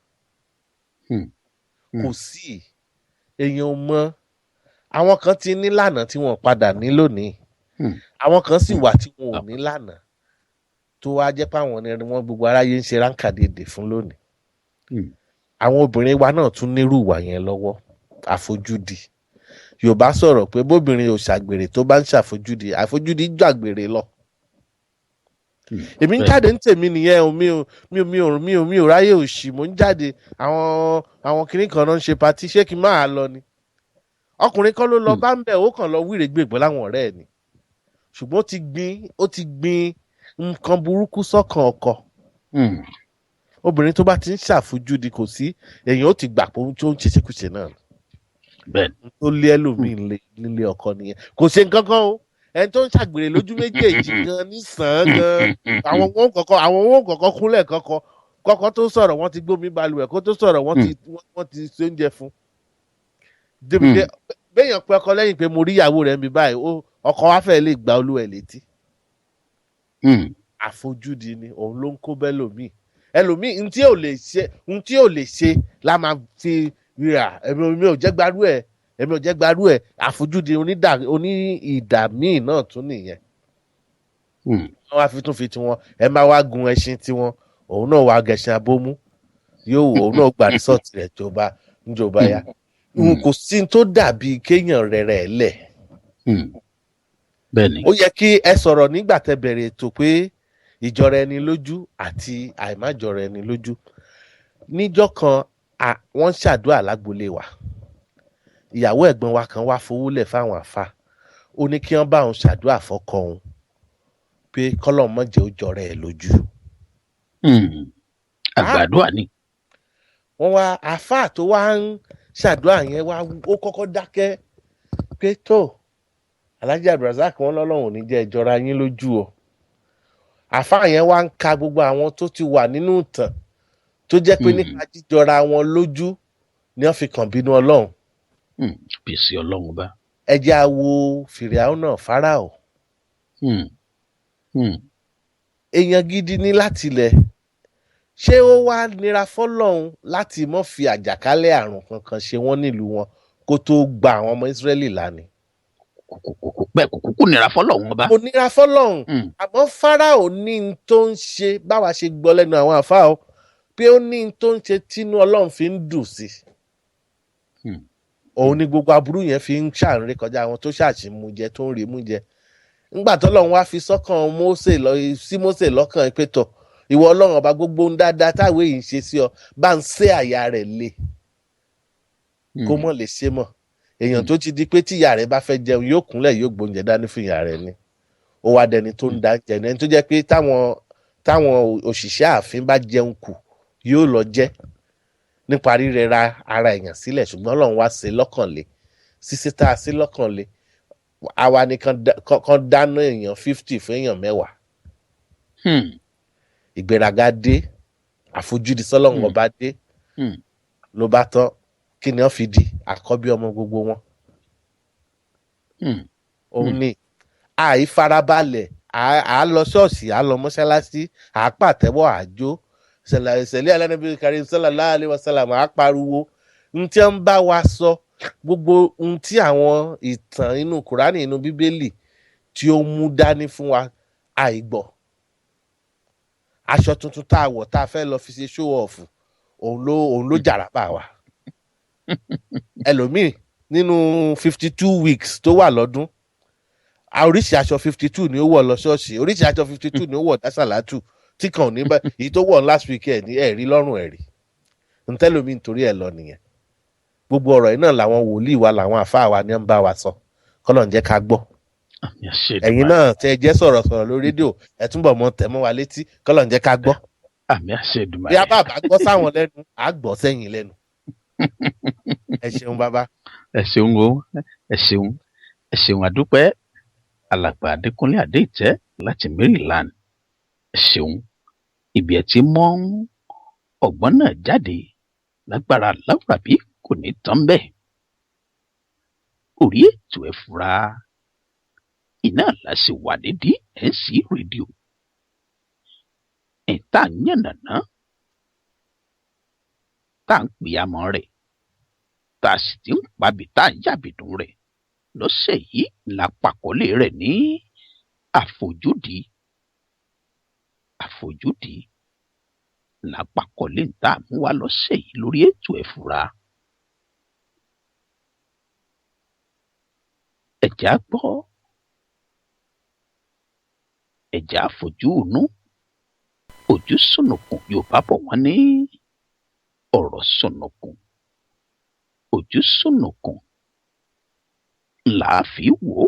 Kò sí èèyàn ò mọ àwọn kan ti ní lánàá tí wọ́n padà ní lónìí àwọn kan sì wà tí wọn ò ní lánàá tó wá jẹ́ pé àwọn ẹni wọn gbogbo aráyé ń ṣe ránkàdédè fún lónìí. Àwọn obìnrin wa náà tún nírú ìwà yẹn lọ́wọ́ àfojúdi. Yorùbá sọ̀rọ̀ pé bóbìnrin ò ṣàgbèrè tó bá ń ṣàfojúdi àfojúdi jù àgbèrè lọ. Èmi ń jáde ní tèmi nìyẹn o mi ò ráyè òṣì mò ń jáde àwọn kinní kan náà ń ṣe patí ṣé kí n máa lọ ni. Ọkùnrin kan ló lọ bá ń bẹ̀ ó kàn lọ wíre gbègbè láwọn ọ̀rẹ́ ẹ̀ ni ṣùgbọ́n ó ti gbin nǹkan burúkú sọ́kàn ọkọ. Obìnrin tó bá ti ń ṣàfojúdi kò sí èèyàn ó ti gbà pé ohun tó ń ṣeṣekúṣe náà tó lé ẹlòmíì nílé ọkọ nìyẹn kò ṣe nǹkan kan o ẹni tó ń ṣàgbèrè lójú méjèèjì gan nísàn gan àwọn owó kọ̀ọ̀kan kúnlẹ̀ kọ́kọ́ tó sọ̀rọ̀ wọ́n ti gbómi balùwẹ̀ kó tó sọ̀rọ̀ wọ́n ti ṣe oúnjẹ fún. béèyàn pẹ́ ọkọ lẹ́yìn pé mo rí ìyàwó rẹ̀ ń bí báyìí ọkọ wa fẹ́ lè gba olúwẹ̀ létí. àfojúdi ni òun ló ń kó bẹ́ẹ̀ lòmíì ẹlòmíì n tí ò lè ṣe la máa fi rà èmi ò jẹ́ gbarú ẹ̀ àfojúdi oní ìdá míì náà tún nìyẹn. wọ́n wá fi tiwọn ẹ máa wá gun ẹṣin tiwọn òun náà wá gẹṣin abómú òun náà gba rìsọ́ọ̀tì rẹ̀ níjọba ya. kò sí tó dàbí kéèyàn rẹ̀ lẹ̀. ó yẹ kí ẹ sọ̀rọ̀ nígbà tẹ́ bẹ̀rẹ̀ ètò pé ìjọra ẹni lójú àti àìmájọra ẹni lójú. níjọ́ kan wọ́n ṣàdúrà lágbolé wa ìyàwó ẹ̀gbọ́n wa kan wá fowólẹ̀ fáwọn àfa ó ní kí wọ́n bá òun ṣàdúrà fọ́kọ òun pé kọ́lọ́run má jẹ́ ó jọra ẹ̀ lójú. àgbàdua ni. wọ́n wá àfa tó wá ń ṣàdúrà yẹn wá ó kọ́kọ́ dákẹ́ pé tó Alhaji Abdulrasaq wọn lọ́lọ́run ò ní jẹ́ ìjọra yín lójú o. àfa yẹn wá ń ka gbogbo àwọn tó ti wà nínú ìtàn tó jẹ́ pé nípa jíjọra wọn lójú ni wọ́n fi kàn bínú Ọlọ́run. pèsè Ọlọ́run bá. ẹ jẹ́ á wo Fìràónà Fáráò. èèyàn gidi ní látilẹ̀ ṣé ó wá nira fọ́lọ́run láti mọ́ fi àjàkálẹ̀ àrùn kankan ṣe wọ́n nílùú wọn kó tó gba àwọn ọmọ Ísírẹ́lì lání. kò nira fọ́lọ́run ọba. kò nira fọ́lọ́run àmọ́ Fáráò ní n tó ń ṣe báwa ṣe gbọ́ lẹ́nu àwọn àfáà o pé ó ní n tó ń ṣe tínú Ọlọ́run fi ń dùn sí. òun ni gbogbo aburú yẹn fi ń ṣàǹrè kọjá àwọn tó ṣàṣìmújẹ tó ń rí mú jẹ. ńgbà tọ́lọ́run wá fi sọ́kàn Mósè lọ́kàn pé tọ̀ ìwọ Ọlọ́run ọba gbogbo ń dáadáa táwọn èyí ń ṣe sí ọ bá ń sé àyà rẹ̀ lé kó mọ̀ lè ṣe mọ̀ èèyàn tó ti di pé tí ìyá rẹ̀ bá fẹ́ jẹun yóò kúnlẹ̀ yóò gbóúnjẹ dání fún ìyá rẹ̀ ni ó wá dẹni tó ń dá jẹ ẹni tó jẹ́ pé táwọn òṣìṣẹ́ ààfin bá jẹun kù yóò lọ jẹ nípa rírẹra ara èèyàn sílẹ̀ ṣùgbọ́n Ọlọ́run wá ṣe lọ́kànlé ṣíṣe tá a ṣe lọ́kànlé àwa ni kan dáná èèyàn 50 fún èèyàn 10. ìgbéraga dé àfojúdi sọ́lọ́run ọba dé ló bá tán kí ni wọ́n fi di àkọ́bí ọmọ gbogbo wọn. òun ni àìfarabalẹ̀ à lọ ṣọ́ọ̀ṣì à lọ mọ́ṣáláṣí à pàtẹ́wọ́ àjò ìṣẹ̀lẹ̀ alánàbí karim sallallahu alaihi wasallam à pariwo n tí wọ́n bá wa sọ gbogbo ohun tí àwọn ìtàn inú Kùránì inú Bíbélì tí ó mú dání fún wa àìgbọ́. aṣọ tuntun tá a wọ̀ tá a fẹ́ lọ fi ṣe show off òun ló jàràbà wa. ẹlòmíì nínú 52 weeks tó wà lọ́dún oríṣi aṣọ 52 ni ó wọ̀ lọ ṣọ́ọ̀ṣì oríṣi aṣọ 52 ni ó wọ̀ dásàlátù tí kan ò ní bá èyí tó wọ̀ last week ẹ̀ ní ẹ̀rí lọ́rùn ẹ̀rí ntẹ́lómi nítorí ẹ̀ lọ nìyẹn. gbogbo ọ̀rọ̀ yìí náà làwọn wòlíì wa làwọn àfáà wa ni ń bá wa sọ kọ́lọ̀ ń jẹ́ ká gbọ́. ẹ̀yin náà tẹ́ ẹ jẹ́ sọ̀rọ̀ lórí rédíò ẹ túbọ̀ mọ́ tẹ̀ mọ́ wa létí kọ́lọ̀ ń jẹ́ ká gbọ́. àmì àṣẹ Èdùmàrè. bí a bá gbọ́ sáwọn lẹ́nu à gbọ́ sẹ́yìn lẹ́nu. ẹ ṣeun bàbá. ẹ ṣeun o ẹ ṣeun àdúpẹ́ alàgbà Adékúnlé Adéìtẹ́ láti Maryland ẹ ṣeun ibi ẹ ti mọ ọgbọ́n náà jáde lágbára láwùrábí kò ní tán bẹ́ẹ̀ orí ètò ẹ fura iná láti wà nídìí NC rédíò ẹ̀ta yànnàná tá à ń pè àmọ́ rẹ̀ tá a sì ti ń pabì tá à ń yàbìdùn rẹ̀ lọ́sẹ̀ yìí la pàkọ́lé rẹ̀ ní àfojúdi la pàkọ́lé ń tà mú wa lọ́sẹ̀ yìí lórí ètò ẹ fura. ẹ̀já gbọ́ ẹ̀já fojú inú ojú sùnùkùn Yorùbá bọ̀ wọ́n ní ọ̀rọ̀ sùnùkùn ojú sùnùkùn làá fi wò ó.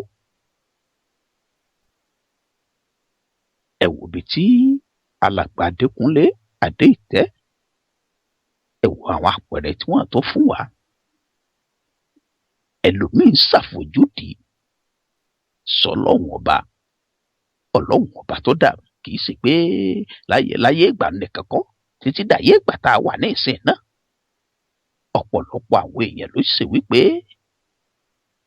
ẹ wò bí tí alàgbà Adékúnlé Adéìtẹ́ ẹ wò àwọn àpẹẹrẹ tí wọ́n tó fún wa. ẹlòmíín ṣàfojúdi sọ́lọ́run ọba ọlọ́run ọba tó dà kì í ṣe pé láyé ìgbà nìkan kọ́ títí dàyé ìgbà tá a wà ní ìsìn náà ọ̀pọ̀lọpọ̀ àwọn èèyàn ló ṣe wípé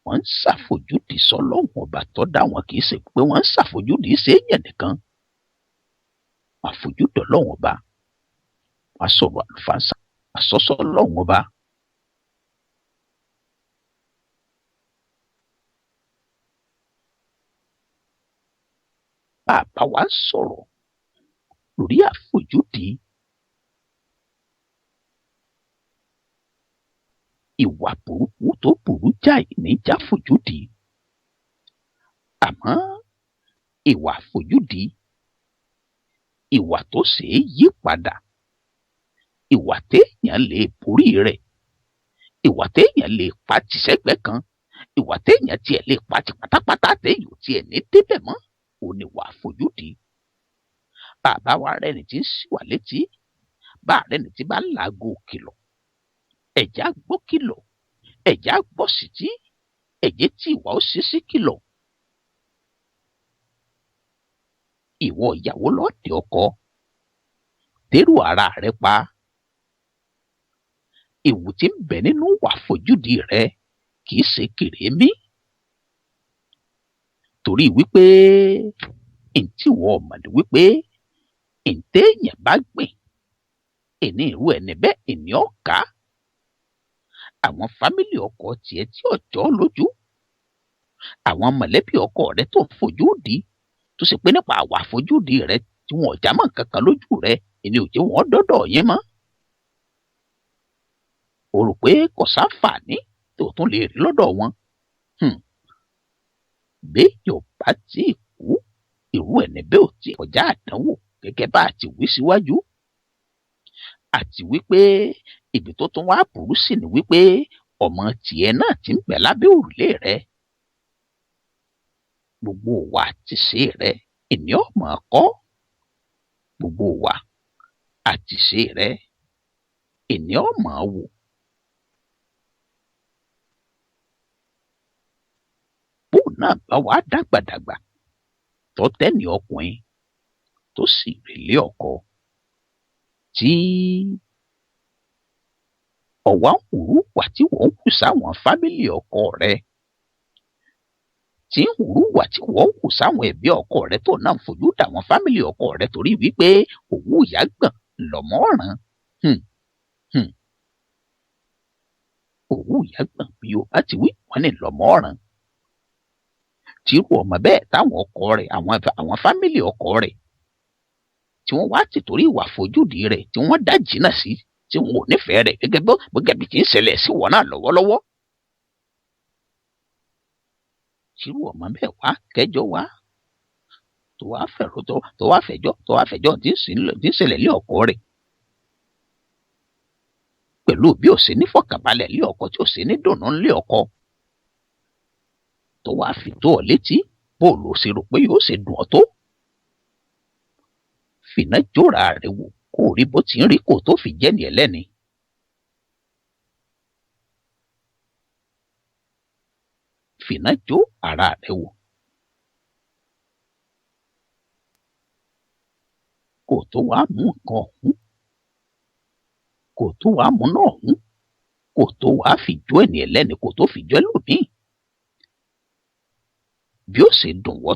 wọ́n ń ṣàfojúdi sọ́lọ́run ọba tó dá wọn kì í ṣe pé wọ́n ń ṣàfojúdi sí èèyàn nìkan wọ́n àfojúdi ọlọ́run ọba wọ́n sọ̀rọ̀ àlùfáàṣà àsọsọ ọlọ́run ọba. Bàbá wa ń sọ̀rọ̀ lórí àfojúdi ìwà burúkú tó burú jáì ní jáfojúdi àmọ́ ìwà àfojúdi ìwà tó ṣeé yí padà ìwà téèyàn lè borí rẹ̀ ìwà téèyàn lè pa tìṣẹ́gbẹ́ kan ìwà téèyàn tiẹ̀ lè pa tì pátápátá téèyàn tiẹ̀ ní débẹ̀ mọ́ òní wà àfojúdi bàbá wa rẹni tí ń ṣì wà létí bá rẹni tí bá ń làágò kìlọ̀ ẹ̀já gbọ́ kìlọ̀ ẹ̀já gbọ́ sí tí ẹ̀jẹ̀ tí ìwà ó ṣe sí kìlọ̀ ìwọ ìyàwó lọ́ọ̀dẹ̀ ọkọ dẹ́rù ara rẹ pa ewu tí ń bẹ nínú wà àfojúdi rẹ kì í ṣe kèrèmí torí wípé ntí wọ́n mọ̀ ní wípé ntẹ́yìn bá gbìn ẹni irú ẹni bẹ́ẹ̀ ẹni ọ̀ka àwọn fámìlì ọkọ tiẹ̀ tí ọjọ́ lójú àwọn mọ̀lẹ́bí ọkọ rẹ tó ń fojú di tó ṣe pé nípa àwà àfojúdi rẹ tí wọn ò já mọ́ kankan lójú rẹ ẹni ò jẹ́ wọn dọ́dọ̀ yín mọ́ o rò pé kò sáǹfààní tó tún lè rí lọ́dọ̀ wọn béèyàn bá tí ì kú irú ẹni bẹ́ẹ̀ ò tí kọjá àdánwò gẹ́gẹ́ bá a ti wí síwájú àti wípé ibi tó tún wá burú sí ni wípé ọmọ tiẹ̀ náà ti ń bẹ lábẹ́ òrùlé rẹ gbogbo wa àti ṣe rẹ ìní ọmọ kọ́ gbogbo wa àti ṣe rẹ ìní ọmọ wò bóun náà bá wàá dàgbàdàgbà tó tẹ́ni ọkùnrin tó sì rèlé ọkọ tí ọ̀wá ń hùrù wà tí wọ́n ń hù sáwọn fámìlì ọkọ rẹ tí ń hùrù wà tí wọ́n ń hù sáwọn ẹbí ọkọ rẹ tó náà ń fojú dàwọn fámìlì ọkọ rẹ torí wípé òwú ìyá gbọ̀n lọ́mọ́ràn òwú ìyá gbọ̀n bí o bá ti wí wọ́n ní lọ́mọ́ràn tírú ọmọ bẹ́ẹ̀ táwọn ọkọ rẹ̀ àwọn fámìlì ọkọ rẹ̀ tí wọ́n wá ti torí ìwà àfojúdi rẹ̀ tí wọ́n dá jìnnà sí tí wọn ò nífẹ̀ẹ́ rẹ̀ gẹ́gẹ́ bí ti ń ṣẹlẹ̀ sí wọn náà lọ́wọ́lọ́wọ́ tírú ọmọ bẹ́ẹ̀ wá kẹjọ wá tó wá fẹ̀rọ tó wá fẹjọ́ tí ń ṣẹlẹ̀ lé ọkọ rẹ̀ pẹ̀lú bí ó ṣe ní fọkànbalẹ̀ lé ọkọ tí ó ṣe ní dùnnú lé ọkọ tó wá fi tó ọ létí bóòlù ṣe rò pé yóò ṣe dùn ọ tó fìnà jóra rẹ wò kó rí bó ti ń rí kó tó fi jẹ́ ní ẹlẹ́ni. fìnà jó ara rẹ wò kó tó wá mú nǹkan ọ̀hún kó tó wá mú náà ọ̀hún kó tó wá fi jó ẹni ẹlẹ́ni kó tó fi jó ẹlòmíì bí ó ṣe dùn wọ́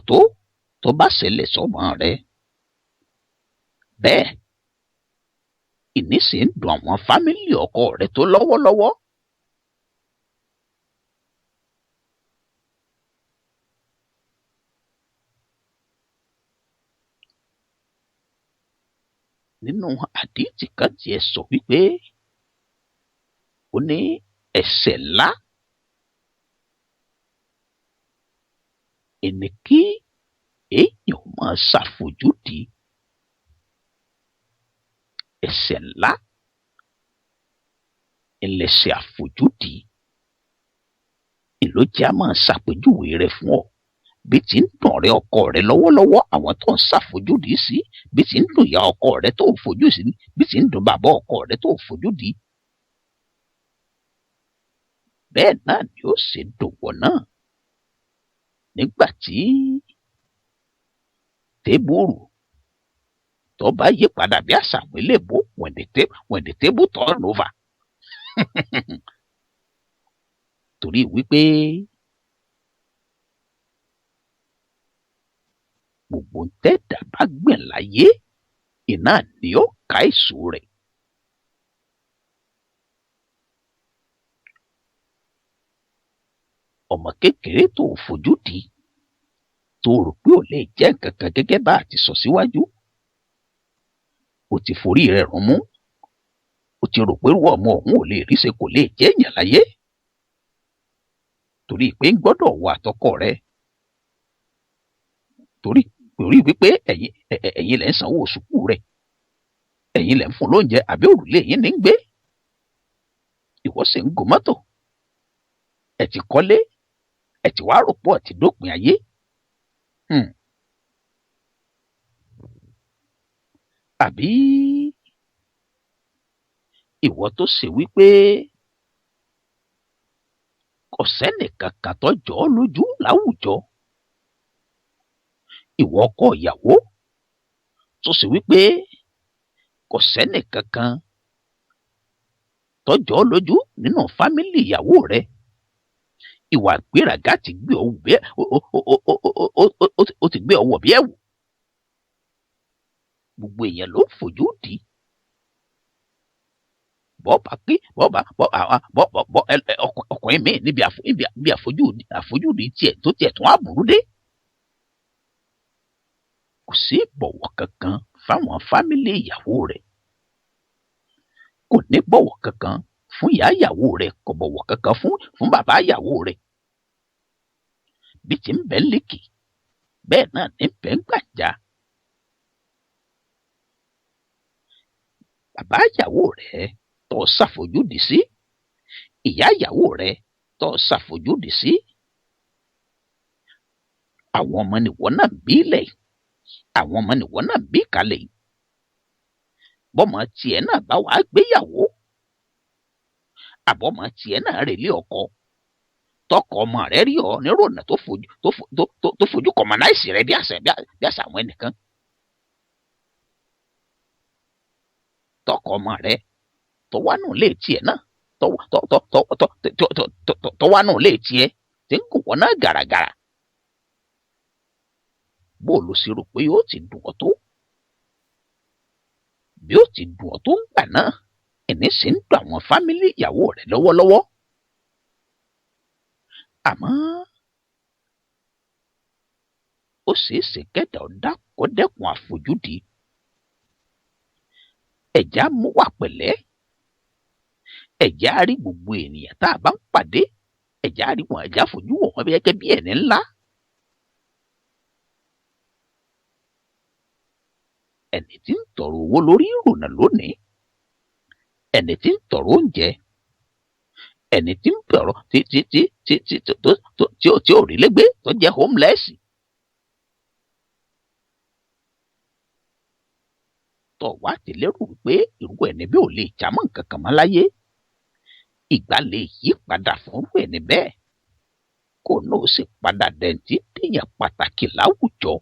tó bá ṣẹlẹ̀ sọ́mọ rẹ bẹ́ẹ̀ ìníṣe ń dùn àwọn fámìlì ọkọ rẹ tó lọ́wọ́lọ́wọ́ nínú àdìtì kan tiẹ̀ sọ wípé ó ní ẹ̀ṣẹ̀ ńlá ẹni kí èèyàn máa ṣàfojúdi ẹ̀ṣẹ̀ ńlá ẹlẹ́ṣẹ̀ àfojúdi ìlójì á máa ṣàpèjúwe rẹ̀ fún ọ bí ti ń dùn ọ̀rẹ́ ọkọ rẹ̀ lọ́wọ́lọ́wọ́ àwọn tó ń ṣàfojúdi sí bí ti ń dùn ìyá ọkọ rẹ̀ tó fojú sí bí ti ń dùn bàbá ọkọ rẹ̀ tó fojúdi bẹ́ẹ̀ náà ni ó ṣe dòwò náà nígbà tí tébùrù tó bá yí padà bí àṣà àwọn eléèbó when the table turn over torí wípé gbogbo tẹ́dà bá gbìn láyé iná ni ó ká èso rẹ̀. ọmọ kékeré tó fojú di tó rò pé ò lè jẹ́ nǹkan kan gẹ́gẹ́ bá a ti sọ síwájú ó ti forí rẹ̀ rún mú ó ti rò pé wọ́n ọmọ òun ò lè rí ṣe kò lè jẹ́ èèyàn láyé torí pé ń gbọ́dọ̀ wà àtọkọ rẹ̀ torí wípé ẹ̀yin lẹ ń sanwó sùkú rẹ̀ ẹ̀yin lẹ ń fún lóúnjẹ àbí òrùlé yín ní ń gbé ìwọ sì ń gun mọ́tò ẹ ti kọ́lé ẹ ti wá rò pọ̀ ti dópin ayé. àbí ìwọ tó ṣe wípé kò sẹ́nìkan kan tó jọ ọ́ lójú láwùjọ ìwọ ọkọ ìyàwó tó ṣe wípé kò sẹ́nìkan kan tó jọ ọ́ lójú nínú fámìlì ìyàwó rẹ ìwà ìgbéraga ti gbé ọ bí ó ti gbé ọwọ́ bí ẹ̀wù gbogbo èèyàn ló fojú di ọkùnrin míì níbi àfojúdi tiẹ̀ tó tiẹ̀ tún àbúrú dé kò sí ìbọ̀wọ̀ kankan fáwọn fámìlì ìyàwó rẹ̀ kò ní bọ̀wọ̀ kankan fún ìyá ìyàwó rẹ̀ kò bọ̀wọ̀ kankan fún bàbá ìyàwó rẹ̀ bí ti ń bẹ lékè bẹ́ẹ̀ náà ní bẹ ń gbàjà bàbá ìyàwó rẹ̀ tó ṣàfojúdi sí ìyá ìyàwó rẹ̀ tó ṣàfojúdi sí àwọn ọmọ nìwọ náà bí lẹ̀ àwọn ọmọ nìwọ náà bí kalẹ̀ bọ́mọ tiẹ̀ náà bá wàá gbéyàwó àbọ̀mọ tiẹ̀ náà rèlé ọkọ tọkọ ọmọ rẹ̀ rí ọ nírònà tó fojú kọmọnáìsì rẹ̀ bí àṣà àwọn ẹnìkan tọkọ ọmọ rẹ̀ tó wá nù lé tiẹ̀ náà tó wá nù lé tiẹ̀ tí ń gùn wọ́n náà gàràgàrà bó ló sì rò pé yóò ti dùn ọ́ tó bí ó ti dùn ọ́ tó ń gbà náà ẹni sì ń dùn àwọn fámìlì ìyàwó rẹ̀ lọ́wọ́lọ́wọ́ àmọ́ ó ṣeé ṣe kẹ́dà ọ̀dà kó dẹ́kun àfojúdi ẹ̀já mú wà pẹ̀lẹ́ ẹ̀já rí gbogbo ènìyàn tá a bá ń pàdé ẹ̀já rí wọn ẹ̀já fojú wò wọn bí gẹ́gẹ́ bí ẹni ńlá ẹni tí ń tọrọ owó lórí ìrònà lónìí ẹni tí ń tọrọ oúnjẹ ẹni tí ń tọrọ tí ò rí légbé tó jẹ́ homeless tó wá ti lérò wípé irú ẹni bí ò lè jámọ́ nǹkan kan mọ́ láyé ìgbà lè yí padà fún irú ẹni bẹ́ẹ̀ kó náà sì padà dẹ̀ntì dèèyàn pàtàkì láwùjọ.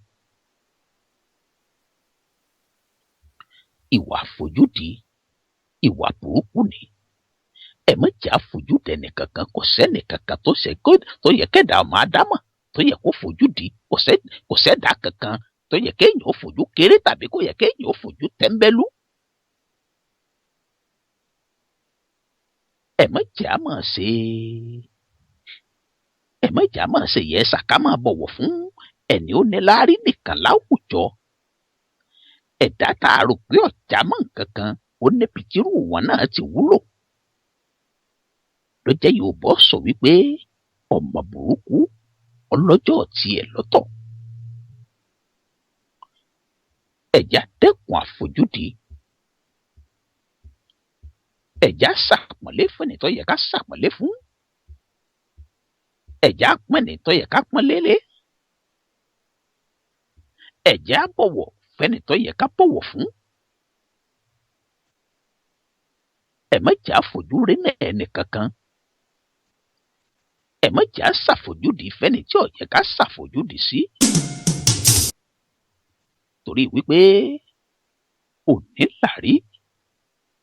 ìwà àfojúdi ìwà burúkú ni ẹ má jẹ́ àfojúdi ẹnìkankan kò sẹ́nìkankan tó yẹ kẹ́dà ọmọ ádámọ̀ tó yẹ kó fojúdi kò sẹ́dà kankan tó yẹ kéèyàn ó fojú kéré tàbí kó yẹ kéèyàn ó fojú tẹ́ńbẹ́lú. ẹ má jẹ́ àmọ́ ṣe yẹ ṣàká máa bọ̀wọ̀ fún ẹni ó ní láárí nìkan láwùjọ ẹ̀dá tá a rò pé ọ̀já mọ́ nǹkan kan ó níbi tírú wọn náà ti wúlò ló jẹ́ Yorùbá sọ wípé ọmọ burúkú ọlọ́jọ́ tiẹ̀ lọ́tọ̀ ẹ̀já dẹ́kun àfojúdi ẹ̀já ṣàpọ́nlé fún ẹni tó yẹ ká ṣàpọ́nlé fún ẹ̀já pọ́n ẹni tó yẹ ká pọ́n lélé ẹ̀já bọ̀wọ̀ fẹ́ni tó yẹ ká bọ̀wọ̀ fún ẹ má jà fojú rí ẹnì kankan ẹ má jà ṣàfojúdi fẹ́ni tí ò yẹ ká ṣàfojúdi sí. torí wípé òní làrí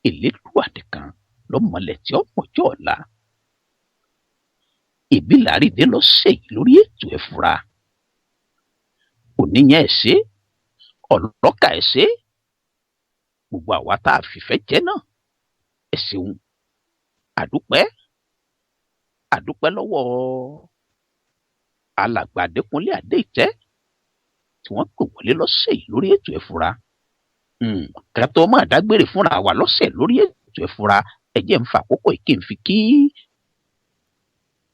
Elédùà nìkan lọ́mọlẹ̀ tí ó mọ̀jọ́ ọ̀la. ìbí làrí dé lọ ṣèyí lórí ètò ẹ fura. òníyàn ẹ ṣe ọlọ́kà ẹ ṣe gbogbo àwa tá a fìfẹ́ jẹ́ náà ẹ ṣeun. àdúpẹ́ lọ́wọ́ alàgbà Adékúnlé Adéìtẹ́ tí wọ́n pè wọlé lọ́sẹ̀ yìí lórí ètò ẹ fura. ká tó máa dágbére fúnra wa lọ́sẹ̀ lórí ètò ẹ fura ẹ jẹ́ ń fa àkókò yìí kí n fi kí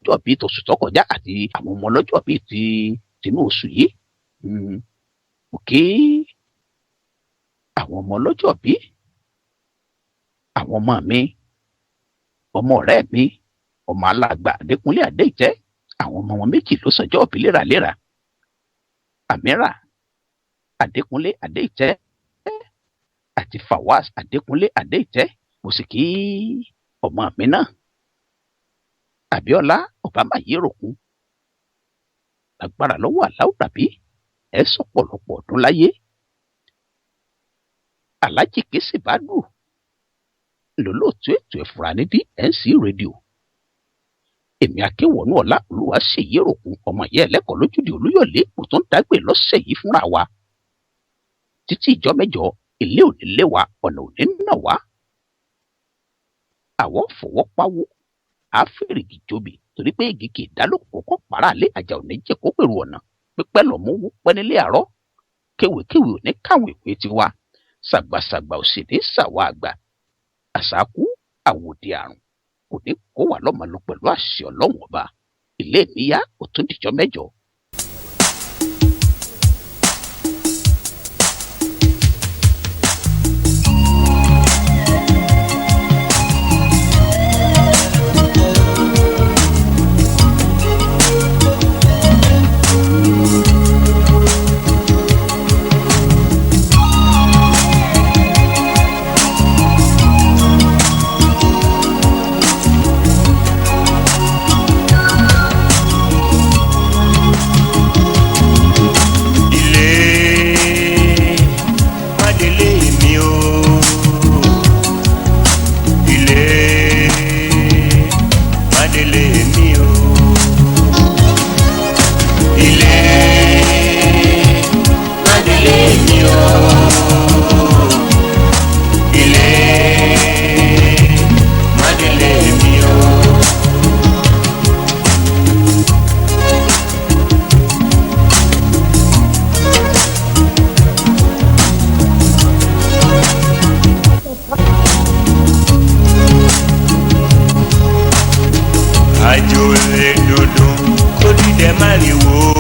ọjọ́ bíi tòṣù tó kọjá àti àwọn ọmọ ọlọ́jọ́ bíi tinú oṣù yìí. mo kí àwọn ọmọ ọlọ́jọ́ bíi àwọn ọmọ mi ọmọ ọ̀rẹ́ mi ọmọ alàgbà Adékúnlé Adéìtẹ́ àwọn ọmọ wọn méjì ló sọjọ́ òbí léraléra. Àmírà Adékúnlé Adéìtẹ́ àti Fawaz Adékúnlé Adéìtẹ́. mo sì kí ọmọ mi náà Abíọ́lá Ọbámayéròkun. agbára lọ́wọ́ Aláwọ̀ tàbí ẹ sọ̀pọ̀lọpọ̀ ọdún láyé. Aláàjì Késì Bádù lólóòtú ètò ẹ fura ní DNC rédíò. èmi Akéwọ̀nú Ọlá Olúwaṣèyíròkun ọmọ ìyá ẹlẹ́kọ̀ọ́ lójúde Olúyọ̀lé kò tó ń dágbé lọ́sẹ̀ yìí fúnra wa. títí ìjọ mẹ́jọ ilé òní lé wa ọ̀nà òní nà wá. àwọn fọwọ́ pawó àfẹ́rẹ́gì jóbi torí pé igi kì í dálókò kókó pàrà lé àjà òní jẹ́ kó pèrò ọ̀nà pípẹ́ lọ́mú wú pẹ́ nílé àárọ̀. kéwèkéwè òní káwọn ìwé tiwa ṣàgbàṣàgbà òsèlè ṣàwọ̀ àgbà àṣàkú àwòdì àrùn kò ní kó wà lọ́mọ lọ pẹ̀lú àṣẹ Ọlọ́run ọba. ilé mi yá ó tún dìjọ́ mẹ́jọ. àjò lè dòdò kó dídẹ má lè wò ó.